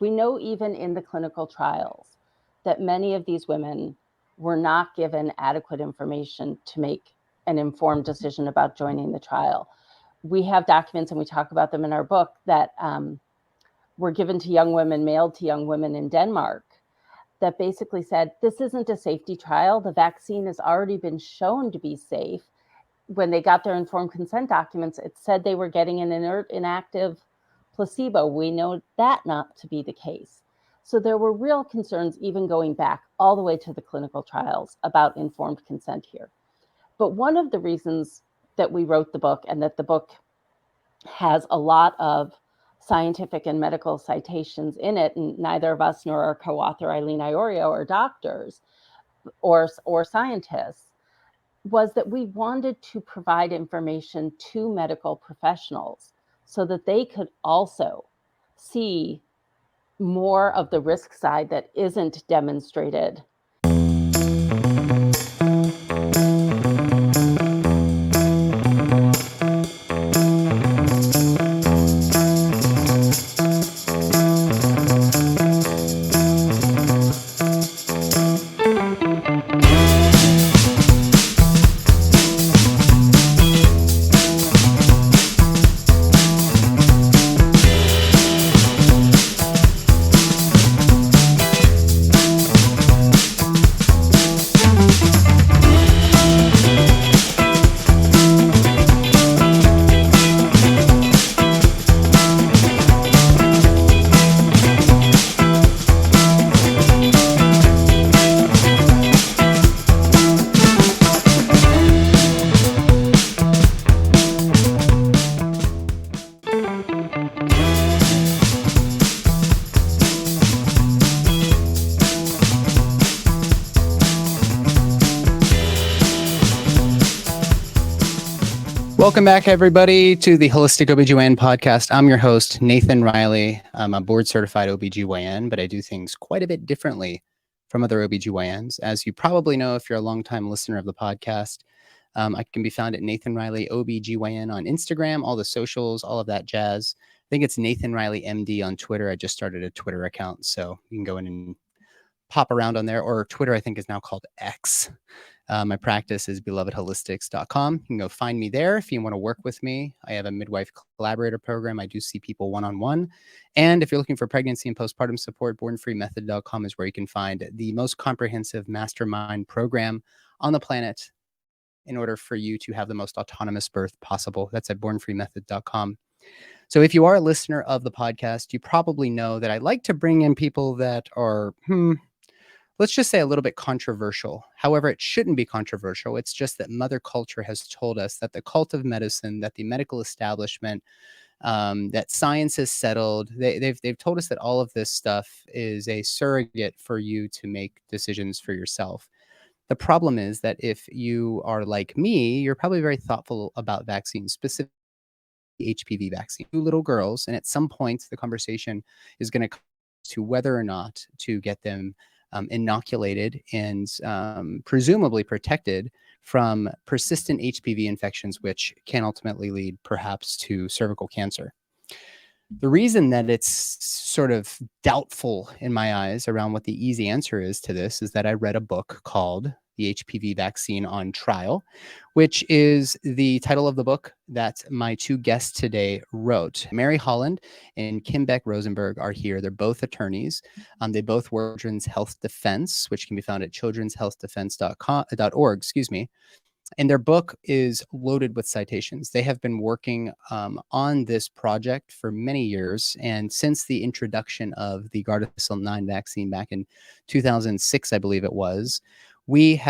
we know even in the clinical trials that many of these women were not given adequate information to make an informed decision about joining the trial. We have documents, and we talk about them in our book, that were given to young women, mailed to young women in Denmark, that basically said, this isn't a safety trial. The vaccine has already been shown to be safe. When they got their informed consent documents, it said they were getting an inert, inactive placebo. We know that not to be the case. So there were real concerns, even going back all the way to the clinical trials, about informed consent here. But one of the reasons that we wrote the book, and that the book has a lot of scientific and medical citations in it, and neither of us nor our co-author Eileen Iorio are doctors or scientists, was that we wanted to provide information to medical professionals so that they could also see more of the risk side that isn't demonstrated. Welcome back, everybody, to the Holistic OBGYN podcast. I'm your host, Nathan Riley. I'm a board-certified OBGYN, but I do things quite a bit differently from other OBGYNs. As you probably know, if you're a longtime listener of the podcast, I can be found at Nathan Riley OBGYN on Instagram, all the socials, all of that jazz. I think it's Nathan Riley MD on Twitter. I just started a Twitter account, so you can go in and pop around on there. Or Twitter, I think, is now called X. My practice is belovedholistics.com. You can go find me there if you want to work with me. I have a midwife collaborator program. I do see people one-on-one. And if you're looking for pregnancy and postpartum support, bornfreemethod.com is where you can find the most comprehensive mastermind program on the planet in order for you to have the most autonomous birth possible. That's at bornfreemethod.com. So if you are a listener of the podcast, you probably know that I like to bring in people that are, let's just say, a little bit controversial. However, it shouldn't be controversial. It's just that mother culture has told us that the cult of medicine, that the medical establishment, that science has settled. They've told us that all of this stuff is a surrogate for you to make decisions for yourself. The problem is that if you are like me, you're probably very thoughtful about vaccines, specifically the HPV vaccine. 2 little girls, and at some point the conversation is going to come to whether or not to get them inoculated and presumably protected from persistent HPV infections, which can ultimately lead perhaps to cervical cancer. The reason that it's sort of doubtful in my eyes around what the easy answer is to this is that I read a book called The HPV Vaccine On Trial, which is the title of the book that my 2 guests today wrote. Mary Holland and Kim Mack Rosenberg are here. They're both attorneys. They both work at Children's Health Defense, which can be found at childrenshealthdefense.org, and their book is loaded with citations. They have been working on this project for many years. And since the introduction of the Gardasil 9 vaccine back in 2006, I believe it was, we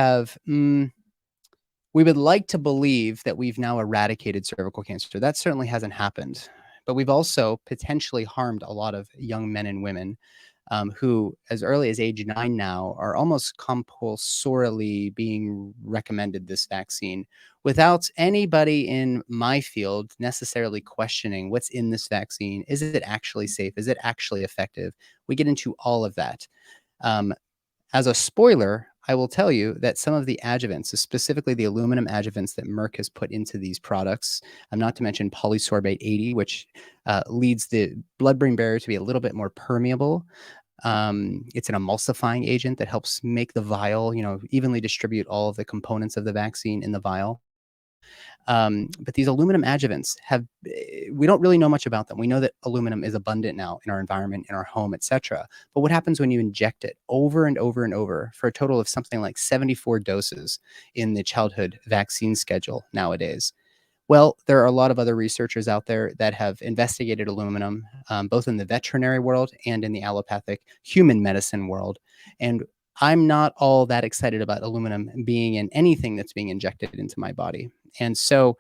would like to believe that we've now eradicated cervical cancer. That certainly hasn't happened. But we've also potentially harmed a lot of young men and women who, as early as age 9 now, are almost compulsorily being recommended this vaccine without anybody in my field necessarily questioning what's in this vaccine. Is it actually safe? Is it actually effective? We get into all of that. As a spoiler, I will tell you that some of the adjuvants, specifically the aluminum adjuvants that Merck has put into these products, not to mention polysorbate 80, which leads the blood-brain barrier to be a little bit more permeable. It's an emulsifying agent that helps make the vial, evenly distribute all of the components of the vaccine in the vial. But these aluminum adjuvants we don't really know much about them. We know that aluminum is abundant now in our environment, in our home, etc. But what happens when you inject it over and over and over for a total of something like 74 doses in the childhood vaccine schedule nowadays? Well, there are a lot of other researchers out there that have investigated aluminum, both in the veterinary world and in the allopathic human medicine world. And I'm not all that excited about aluminum being in anything that's being injected into my body. And so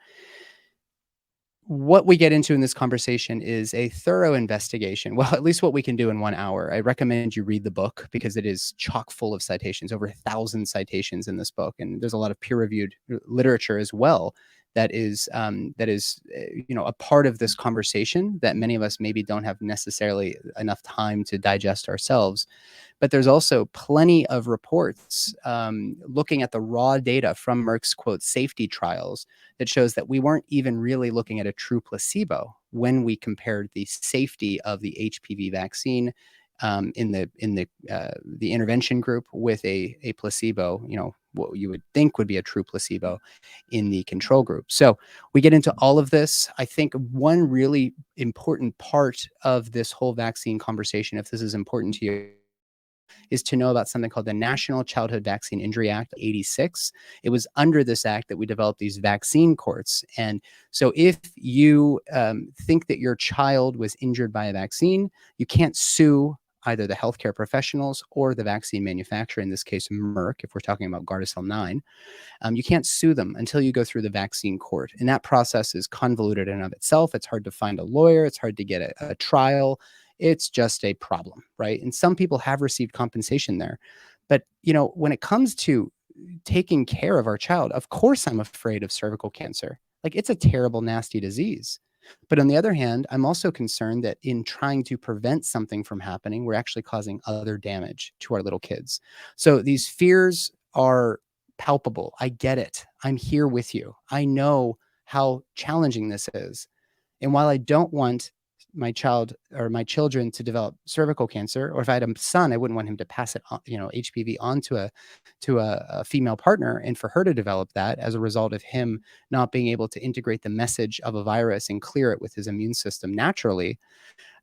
what we get into in this conversation is a thorough investigation. Well, at least what we can do in 1 hour. I recommend you read the book because it is chock full of citations, over 1,000 citations in this book. And there's a lot of peer-reviewed literature as well that is a part of this conversation that many of us maybe don't have necessarily enough time to digest ourselves. But there's also plenty of reports looking at the raw data from Merck's, quote, safety trials that shows that we weren't even really looking at a true placebo when we compared the safety of the HPV vaccine in the intervention group with a placebo, what you would think would be a true placebo in the control group. So we get into all of this. I think one really important part of this whole vaccine conversation, if this is important to you, is to know about something called the National Childhood Vaccine Injury Act 86. It was under this act that we developed these vaccine courts. And so if you think that your child was injured by a vaccine, you can't sue either the healthcare professionals or the vaccine manufacturer, in this case, Merck, if we're talking about Gardasil 9. You can't sue them until you go through the vaccine court. And that process is convoluted in and of itself. It's hard to find a lawyer. It's hard to get a trial. It's just a problem, right? And some people have received compensation there. But, when it comes to taking care of our child, of course, I'm afraid of cervical cancer. Like, it's a terrible, nasty disease. But on the other hand, I'm also concerned that in trying to prevent something from happening, we're actually causing other damage to our little kids. So these fears are palpable. I get it. I'm here with you. I know how challenging this is. And while I don't want my child or my children to develop cervical cancer, or if I had a son, I wouldn't want him to pass it on, HPV on to a female partner, and for her to develop that as a result of him not being able to integrate the message of a virus and clear it with his immune system naturally.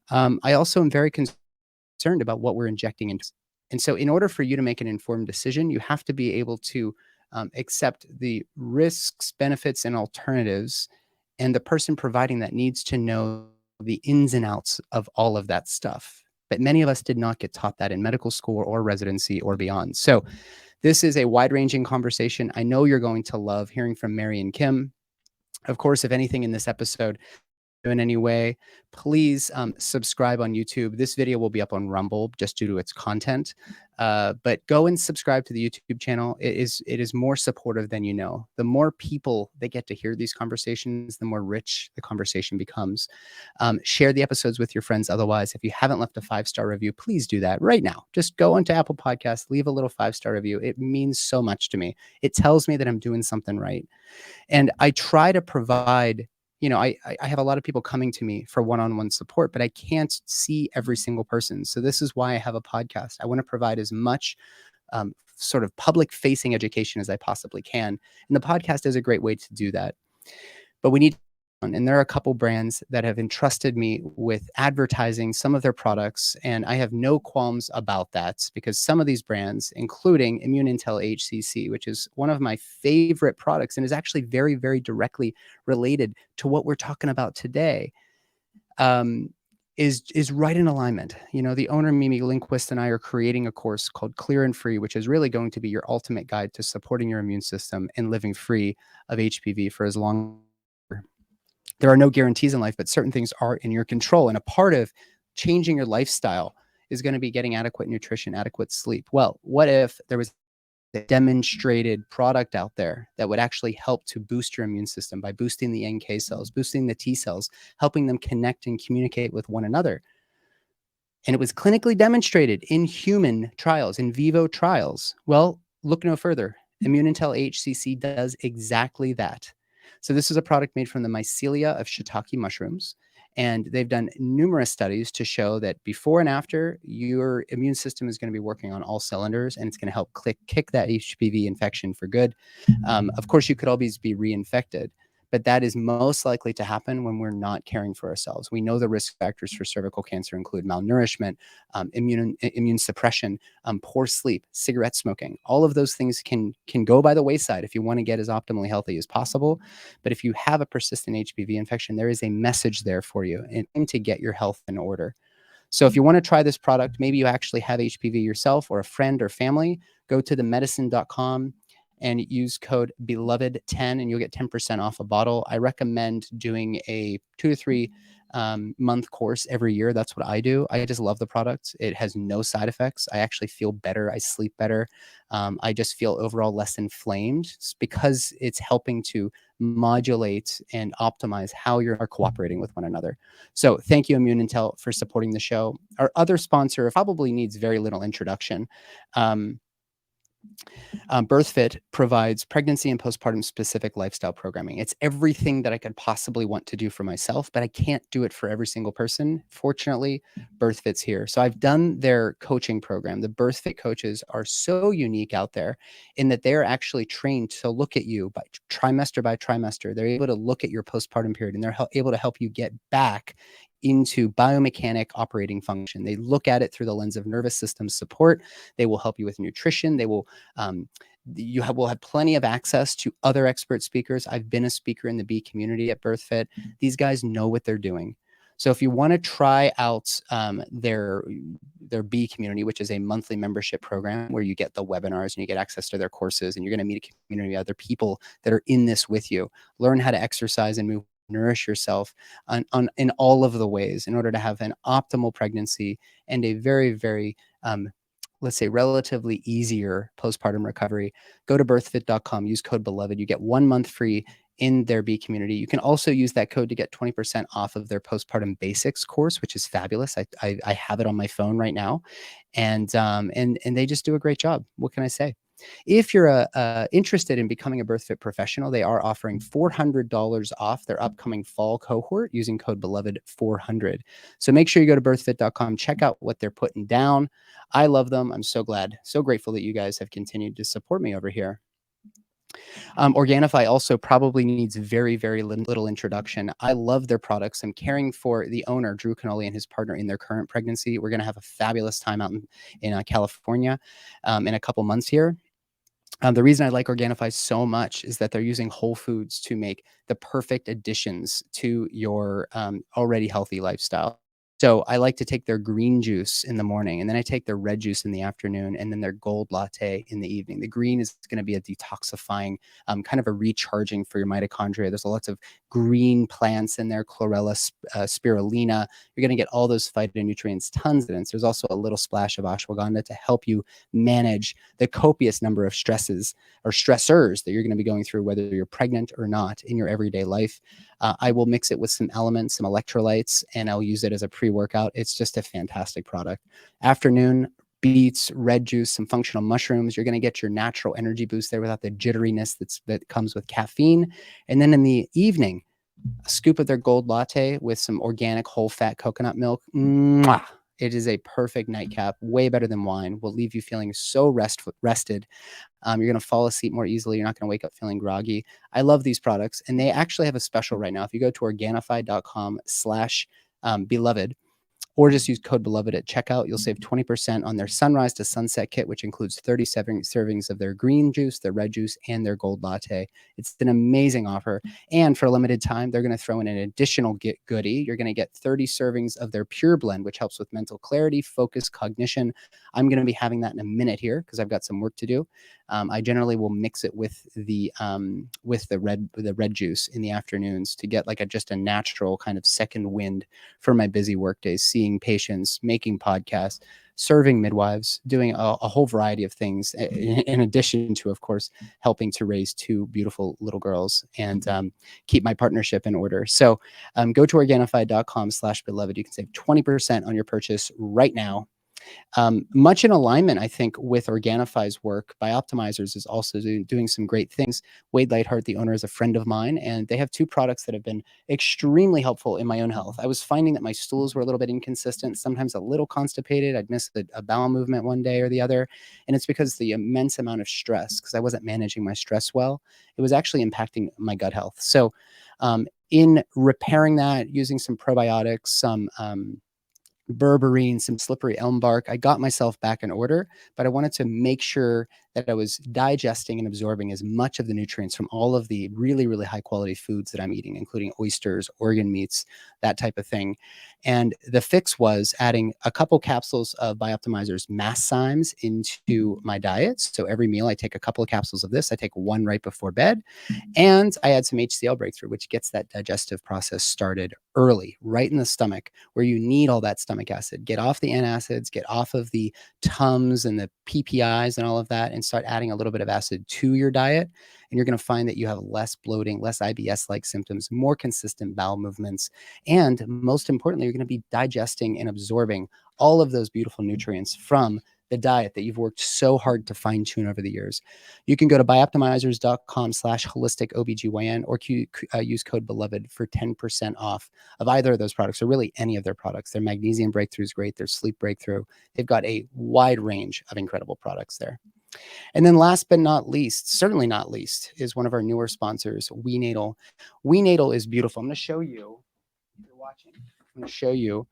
I also am very concerned about what we're injecting into. And so in order for you to make an informed decision, you have to be able to accept the risks, benefits, and alternatives. And the person providing that needs to know the ins and outs of all of that stuff. But many of us did not get taught that in medical school or residency or beyond. So this is a wide-ranging conversation. I know you're going to love hearing from Mary and Kim. Of course, if anything in this episode in any way, please subscribe on YouTube. This video will be up on Rumble just due to its content. But go and subscribe to the YouTube channel. It is more supportive than you know. The more people that get to hear these conversations, the more rich the conversation becomes. Share the episodes with your friends. Otherwise, if you haven't left a 5-star review, please do that right now. Just go onto Apple Podcasts, leave a little 5-star review. It means so much to me. It tells me that I'm doing something right. And I try to provide, I have a lot of people coming to me for one-on-one support, but I can't see every single person. So this is why I have a podcast. I want to provide as much sort of public-facing education as I possibly can. And the podcast is a great way to do that. But we need, and there are a couple brands that have entrusted me with advertising some of their products, and I have no qualms about that because some of these brands, including Immune Intel HCC, which is one of my favorite products and is actually very, very directly related to what we're talking about today, is right in alignment. The owner, Mimi Lindquist, and I are creating a course called Clear and Free, which is really going to be your ultimate guide to supporting your immune system and living free of HPV for as long. There are no guarantees in life, but certain things are in your control. And a part of changing your lifestyle is going to be getting adequate nutrition, adequate sleep. Well, what if there was a demonstrated product out there that would actually help to boost your immune system by boosting the NK cells, boosting the T cells, helping them connect and communicate with one another? And it was clinically demonstrated in human trials, in vivo trials. Well, look no further. ImmuneIntel HCC does exactly that. So this is a product made from the mycelia of shiitake mushrooms. And they've done numerous studies to show that before and after, your immune system is going to be working on all cylinders, and it's going to help kick that HPV infection for good. Of course, you could always be reinfected, but that is most likely to happen when we're not caring for ourselves. We know the risk factors for cervical cancer include malnourishment, immune suppression, poor sleep, cigarette smoking. All of those things can go by the wayside if you want to get as optimally healthy as possible. But if you have a persistent HPV infection, there is a message there for you and to get your health in order. So if you want to try this product, maybe you actually have HPV yourself or a friend or family, go to themedicine.com and use code beloved10 and you'll get 10% off a bottle. I recommend doing a 2 to 3 month course every year. That's what I do. I just love the product. It has no side effects. I actually feel better. I sleep better. I just feel overall less inflamed because it's helping to modulate and optimize how you're cooperating with one another. So thank you, ImmuneIntel, for supporting the show. Our other sponsor probably needs very little introduction. BirthFit provides pregnancy and postpartum specific lifestyle programming. It's everything that I could possibly want to do for myself, but I can't do it for every single person. Fortunately, BirthFit's here. So I've done their coaching program. The BirthFit coaches are so unique out there in that they're actually trained to look at you by trimester. They're able to look at your postpartum period, and they're able to help you get back into biomechanic operating function. They look at it through the lens of nervous system support. They will help you with nutrition. They will will have plenty of access to other expert speakers. I've been a speaker in the B community at BirthFit. These guys know what they're doing. So if you want to try out their B community, which is a monthly membership program where you get the webinars and you get access to their courses, and you're going to meet a community of other people that are in this with you, learn how to exercise and move, nourish yourself in all of the ways in order to have an optimal pregnancy and a very, very, let's say, relatively easier postpartum recovery. Go to birthfit.com, use code beloved. You get 1 month free in their B community. You can also use that code to get 20% off of their postpartum basics course, which is fabulous. I have it on my phone right now, and they just do a great job. What can I say? If you're interested in becoming a BirthFit professional, they are offering $400 off their upcoming fall cohort using code beloved400. So make sure you go to birthfit.com, check out what they're putting down. I love them. I'm so glad, so grateful that you guys have continued to support me over here. Organifi also probably needs very, very little introduction. I love their products. I'm caring for the owner, Drew Canoli, and his partner in their current pregnancy. We're going to have a fabulous time out in California in a couple months here. The reason I like Organifi so much is that they're using whole foods to make the perfect additions to your already healthy lifestyle. So I like to take their green juice in the morning, and then I take their red juice in the afternoon, and then their gold latte in the evening. The green is going to be a detoxifying, kind of a recharging for your mitochondria. There's lots of green plants in there, chlorella, spirulina. You're going to get all those phytonutrients, tons of it. There's also a little splash of ashwagandha to help you manage the copious number of stresses or stressors that you're going to be going through, whether you're pregnant or not, in your everyday life. I will mix it with some elements, some electrolytes, and I'll use it as a pre-workout. It's just a fantastic product. Afternoon, beets, red juice, some functional mushrooms. You're going to get your natural energy boost there without the jitteriness that comes with caffeine. And then in the evening, a scoop of their gold latte with some organic whole fat coconut milk. Mwah! It is a perfect nightcap, way better than wine. Will leave you feeling so rested. You're going to fall asleep more easily. You're not going to wake up feeling groggy. I love these products, and they actually have a special right now. If you go to Organifi.com/beloved, or just use code beloved at checkout, you'll save 20% on their sunrise to sunset kit, which includes 37 servings of their green juice, their red juice, and their gold latte. It's an amazing offer. And for a limited time, they're going to throw in an additional goodie. You're going to get 30 servings of their pure blend, which helps with mental clarity, focus, cognition. I'm going to be having that in a minute here because I've got some work to do. I generally will mix it with the red juice in the afternoons to get like just a natural kind of second wind for my busy work days, seeing patients, making podcasts, serving midwives, doing a whole variety of things, in addition to, of course, helping to raise 2 beautiful little girls and keep my partnership in order. So go to Organifi.com/beloved. You can save 20% on your purchase right now. Much in alignment, I think, with Organifi's work, Bioptimizers is also doing some great things. Wade Lightheart, the owner, is a friend of mine, and they have 2 products that have been extremely helpful in my own health. I was finding that my stools were a little bit inconsistent, sometimes a little constipated. I'd miss a bowel movement one day or the other, and it's because the immense amount of stress, because I wasn't managing my stress well, it was actually impacting my gut health. So in repairing that, using some probiotics, some berberine, some slippery elm bark, I got myself back in order, but I wanted to make sure that I was digesting and absorbing as much of the nutrients from all of the really, really high quality foods that I'm eating, including oysters, organ meats, that type of thing. And the fix was adding a couple capsules of Bioptimizer's Masszymes into my diet. So every meal I take a couple of capsules of this. I take one right before bed, and I add some HCl breakthrough, which gets that digestive process started early, right in the stomach, where you need all that stomach acid. Get off the antacids, get off of the Tums and the PPIs and all of that, and start adding a little bit of acid to your diet. And you're going to find that you have less bloating, less IBS-like symptoms, more consistent bowel movements. And most importantly, you're going to be digesting and absorbing all of those beautiful nutrients from the diet that you've worked so hard to fine tune over the years. You can go to bioptimizers.com/holisticobgyn or use code beloved for 10% off of either of those products, or really any of their products. Their magnesium breakthrough is great. Their sleep breakthrough. They've got a wide range of incredible products there. And then last but not least, certainly not least, is one of our newer sponsors, WeNatal. WeNatal is beautiful. I'm going to show you, if you're watching, I'm going to show you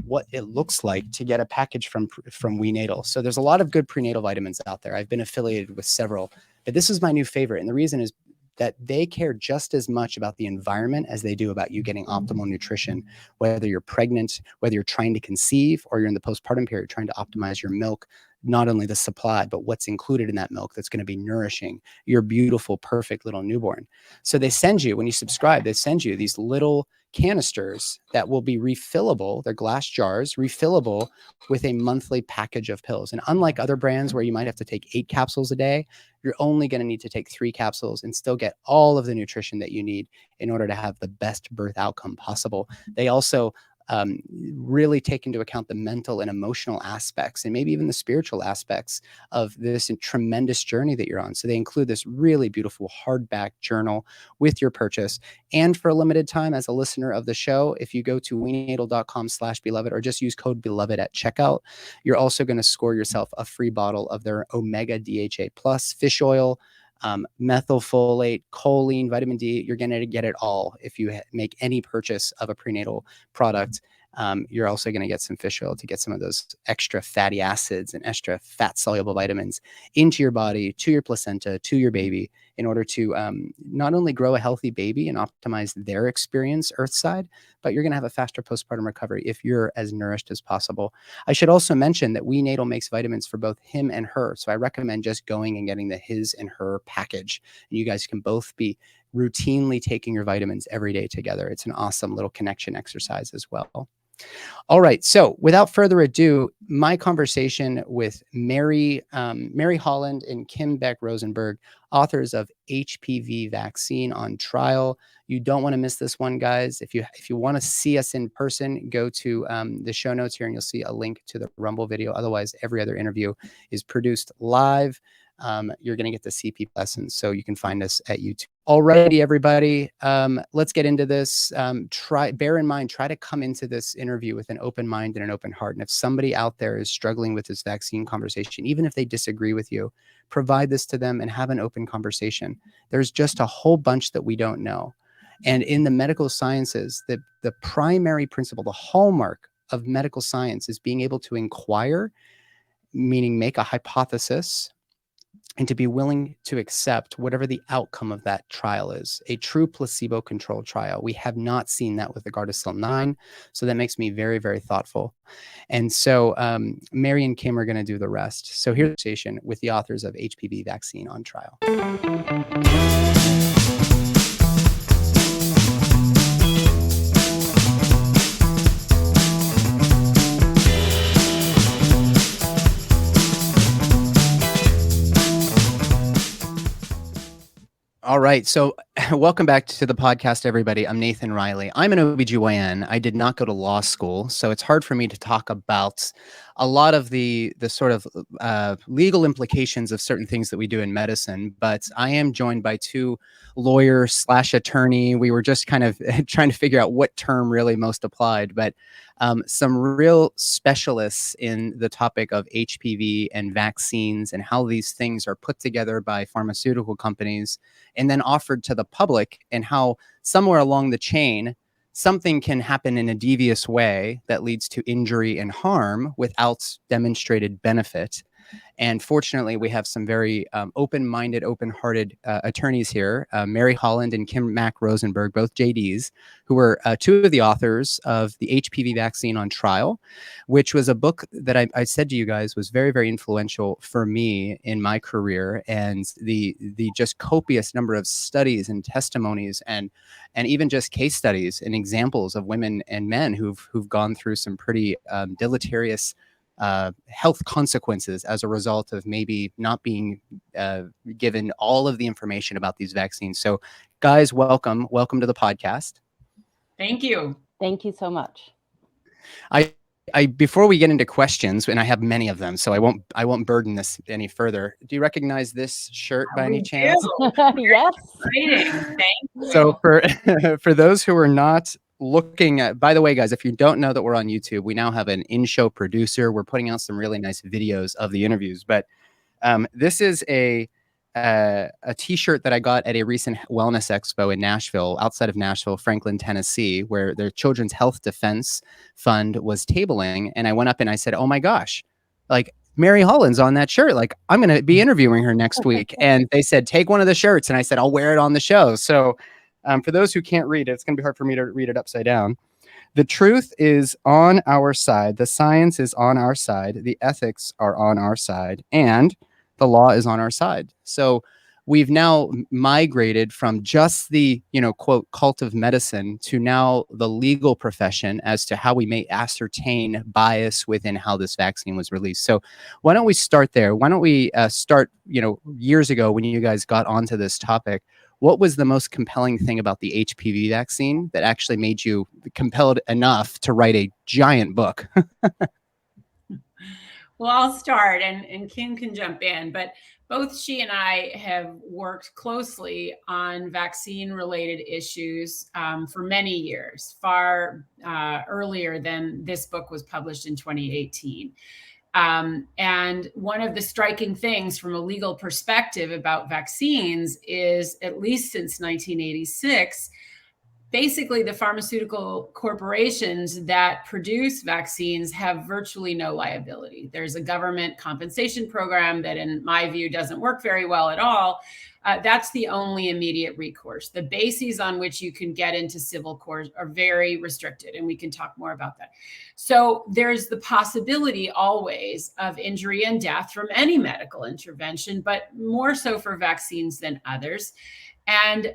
what it looks like to get a package from WeNatal. So there's a lot of good prenatal vitamins out there. I've been affiliated with several, but this is my new favorite. And the reason is that they care just as much about the environment as they do about you getting optimal nutrition, whether you're pregnant, whether you're trying to conceive, or you're in the postpartum period trying to optimize your milk, not only the supply, but what's included in that milk that's going to be nourishing your beautiful, perfect little newborn. So they send you, when you subscribe, they send you these little canisters that will be refillable. They're glass jars, refillable with a monthly package of pills. And unlike other brands where you might have to take 8 capsules a day, you're only going to need to take 3 capsules and still get all of the nutrition that you need in order to have the best birth outcome possible. They also really take into account the mental and emotional aspects, and maybe even the spiritual aspects of this tremendous journey that you're on. So they include this really beautiful hardback journal with your purchase. And for a limited time, as a listener of the show, if you go to wenatal.com/beloved or just use code beloved at checkout, you're also going to score yourself a free bottle of their Omega DHA Plus fish oil, methylfolate, choline, vitamin D. You're going to get it all if you make any purchase of a prenatal product. You're also going to get some fish oil to get some of those extra fatty acids and extra fat soluble vitamins into your body, to your placenta, to your baby, in order to not only grow a healthy baby and optimize their experience earthside, but you're going to have a faster postpartum recovery if you're as nourished as possible. I should also mention that WeNatal makes vitamins for both him and her. So I recommend just going and getting the his and her package. And you guys can both be routinely taking your vitamins every day together. It's an awesome little connection exercise as well. All right. So without further ado, my conversation with Mary Holland and Kim Mack Rosenberg, authors of HPV Vaccine on Trial. You don't want to miss this one, guys. If you want to see us in person, go to the show notes here and you'll see a link to the Rumble video. Otherwise, every other interview is produced live. You're going to get the CP lessons, so you can find us at YouTube. Alrighty, everybody. Let's get into this. Bear in mind, try to come into this interview with an open mind and an open heart. And if somebody out there is struggling with this vaccine conversation, even if they disagree with you, provide this to them and have an open conversation. There's just a whole bunch that we don't know. And in the medical sciences, the primary principle, the hallmark of medical science is being able to inquire, meaning make a hypothesis, and to be willing to accept whatever the outcome of that trial is, a true placebo-controlled trial. We have not seen that with the Gardasil 9, so that makes me very, very thoughtful. And so Mary and Kim are going to do the rest. So here's a conversation with the authors of HPV Vaccine on Trial. All right. So Welcome back to the podcast, everybody. I'm Nathan Riley. I'm an OBGYN. I did not go to law school, so it's hard for me to talk about a lot of the sort of legal implications of certain things that we do in medicine. But I am joined by two lawyers / attorney. We were just kind of trying to figure out what term really most applied, but some real specialists in the topic of HPV and vaccines and how these things are put together by pharmaceutical companies and then offered to the public, and how somewhere along the chain something can happen in a devious way that leads to injury and harm without demonstrated benefit. And fortunately, we have some very open-minded, open-hearted attorneys here, Mary Holland and Kim Mack Rosenberg, both JDs, who were two of the authors of the HPV Vaccine on Trial, which was a book that I said to you guys was very, very influential for me in my career, and the just copious number of studies and testimonies and even just case studies and examples of women and men who've gone through some pretty deleterious health consequences as a result of maybe not being given all of the information about these vaccines. So, guys, welcome to the podcast. Thank you. Thank you so much. I before we get into questions, and I have many of them, so I won't burden this any further. Do you recognize this shirt by any chance? Yes. Exciting. Thank you. So for those who are not looking at, by the way, guys, if you don't know that we're on YouTube, we now have an in-show producer. We're putting out some really nice videos of the interviews, but this is a t-shirt that I got at a recent wellness expo in Nashville, outside of Nashville, Franklin, Tennessee, where their Children's Health Defense Fund was tabling. And I went up and I said, oh my gosh, like Mary Holland's on that shirt. Like, I'm going to be interviewing her next week. And they said, take one of the shirts. And I said, I'll wear it on the show. So for those who can't read it, it's going to be hard for me to read it upside down. The truth is on our side. The science is on our side. The ethics are on our side. And the law is on our side. So we've now migrated from just the, quote, cult of medicine to now the legal profession as to how we may ascertain bias within how this vaccine was released. So why don't we start there? Why don't we start, years ago when you guys got onto this topic, what was the most compelling thing about the HPV vaccine that actually made you compelled enough to write a giant book? Well, I'll start and Kim can jump in, but both she and I have worked closely on vaccine-related issues for many years, far earlier than this book was published in 2018. And one of the striking things from a legal perspective about vaccines is, at least since 1986, basically the pharmaceutical corporations that produce vaccines have virtually no liability. There's a government compensation program that, in my view, doesn't work very well at all. That's the only immediate recourse. The bases on which you can get into civil court are very restricted, and we can talk more about that. So there's the possibility always of injury and death from any medical intervention, but more so for vaccines than others. And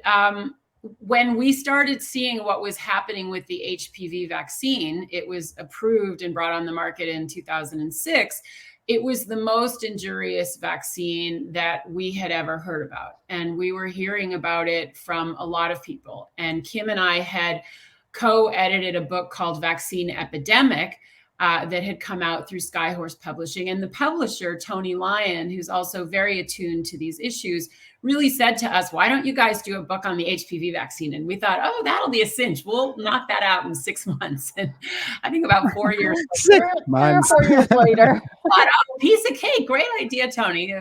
when we started seeing what was happening with the HPV vaccine, it was approved and brought on the market in 2006. It was the most injurious vaccine that we had ever heard about. And we were hearing about it from a lot of people. And Kim and I had co-edited a book called Vaccine Epidemic that had come out through Skyhorse Publishing. And the publisher, Tony Lyon, who's also very attuned to these issues, really said to us, why don't you guys do a book on the HPV vaccine? And we thought, oh, that'll be a cinch. We'll knock that out in 6 months. And I think about 4 years later, 3 or 4 years later. thought, oh, piece of cake. Great idea, Tony.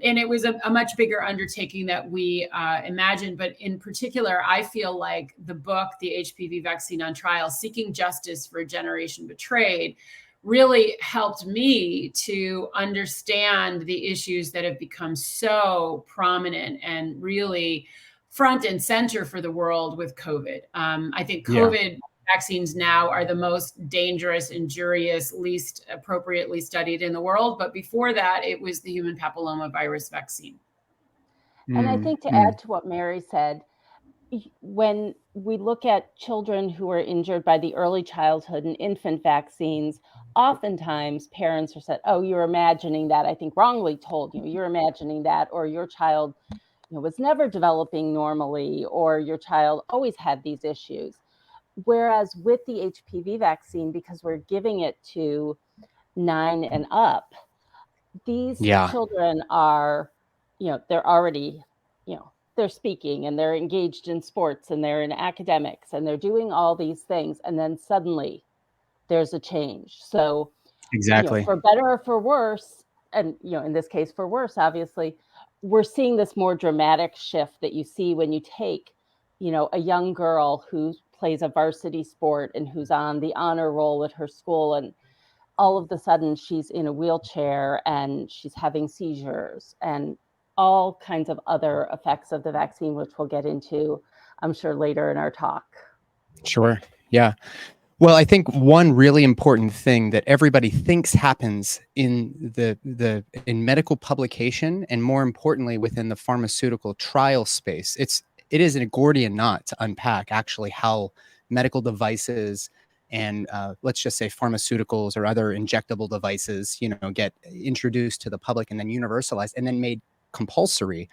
And it was a much bigger undertaking that we imagined. But in particular, I feel like the book, The HPV Vaccine on Trial, Seeking Justice for a Generation Betrayed, really helped me to understand the issues that have become so prominent and really front and center for the world with COVID. I think COVID vaccines now are the most dangerous, injurious, least appropriately studied in the world. But before that, it was the human papillomavirus vaccine. And I think to add to what Mary said, when we look at children who are injured by the early childhood and infant vaccines, oftentimes parents are said, oh, you're imagining that. I think wrongly told you, you're imagining that, or your child was never developing normally, or your child always had these issues. Whereas with the HPV vaccine, because we're giving it to 9 and up, these children are, they're already, they're speaking and they're engaged in sports and they're in academics and they're doing all these things. And then suddenly there's a change. So, exactly, for better or for worse, and, in this case, for worse, obviously, we're seeing this more dramatic shift that you see when you take, a young girl who plays a varsity sport and who's on the honor roll at her school, and all of a sudden she's in a wheelchair and she's having seizures and all kinds of other effects of the vaccine, which we'll get into, I'm sure, later in our talk. Sure. Yeah. Well, I think one really important thing that everybody thinks happens in in medical publication, and more importantly within the pharmaceutical trial space, it is a Gordian knot to unpack actually how medical devices and let's just say pharmaceuticals or other injectable devices, get introduced to the public and then universalized and then made compulsory.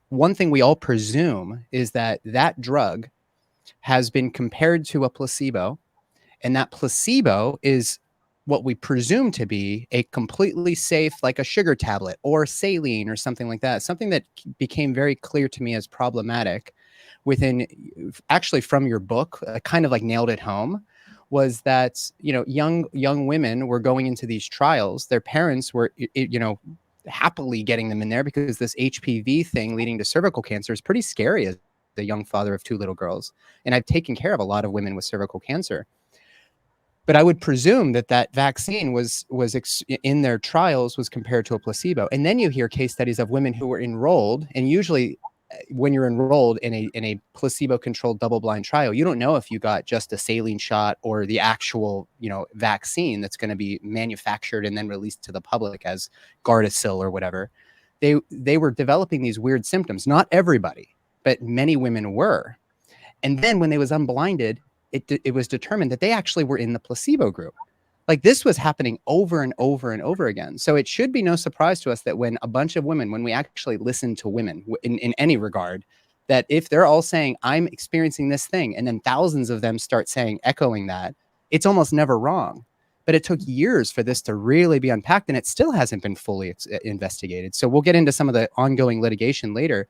One thing we all presume is that drug has been compared to a placebo, and that placebo is what we presume to be a completely safe, like a sugar tablet or saline or something like that. Something that became very clear to me as problematic actually from your book, kind of like nailed it home, was that, young women were going into these trials. Their parents were, happily getting them in there because this HPV thing leading to cervical cancer is pretty scary as the young father of 2 little girls. And I've taken care of a lot of women with cervical cancer. But I would presume that vaccine was in their trials was compared to a placebo. And then you hear case studies of women who were enrolled, and usually when you're enrolled in a placebo-controlled double-blind trial, you don't know if you got just a saline shot or the actual, vaccine that's going to be manufactured and then released to the public as Gardasil or whatever. They were developing these weird symptoms. Not everybody, but many women were. And then when they was unblinded, it was determined that they actually were in the placebo group. Like, this was happening over and over and over again. So it should be no surprise to us that when a bunch of women, when we actually listen to women in any regard, that if they're all saying, I'm experiencing this thing, and then thousands of them start saying, echoing that, it's almost never wrong. But it took years for this to really be unpacked, and it still hasn't been fully investigated. So we'll get into some of the ongoing litigation later.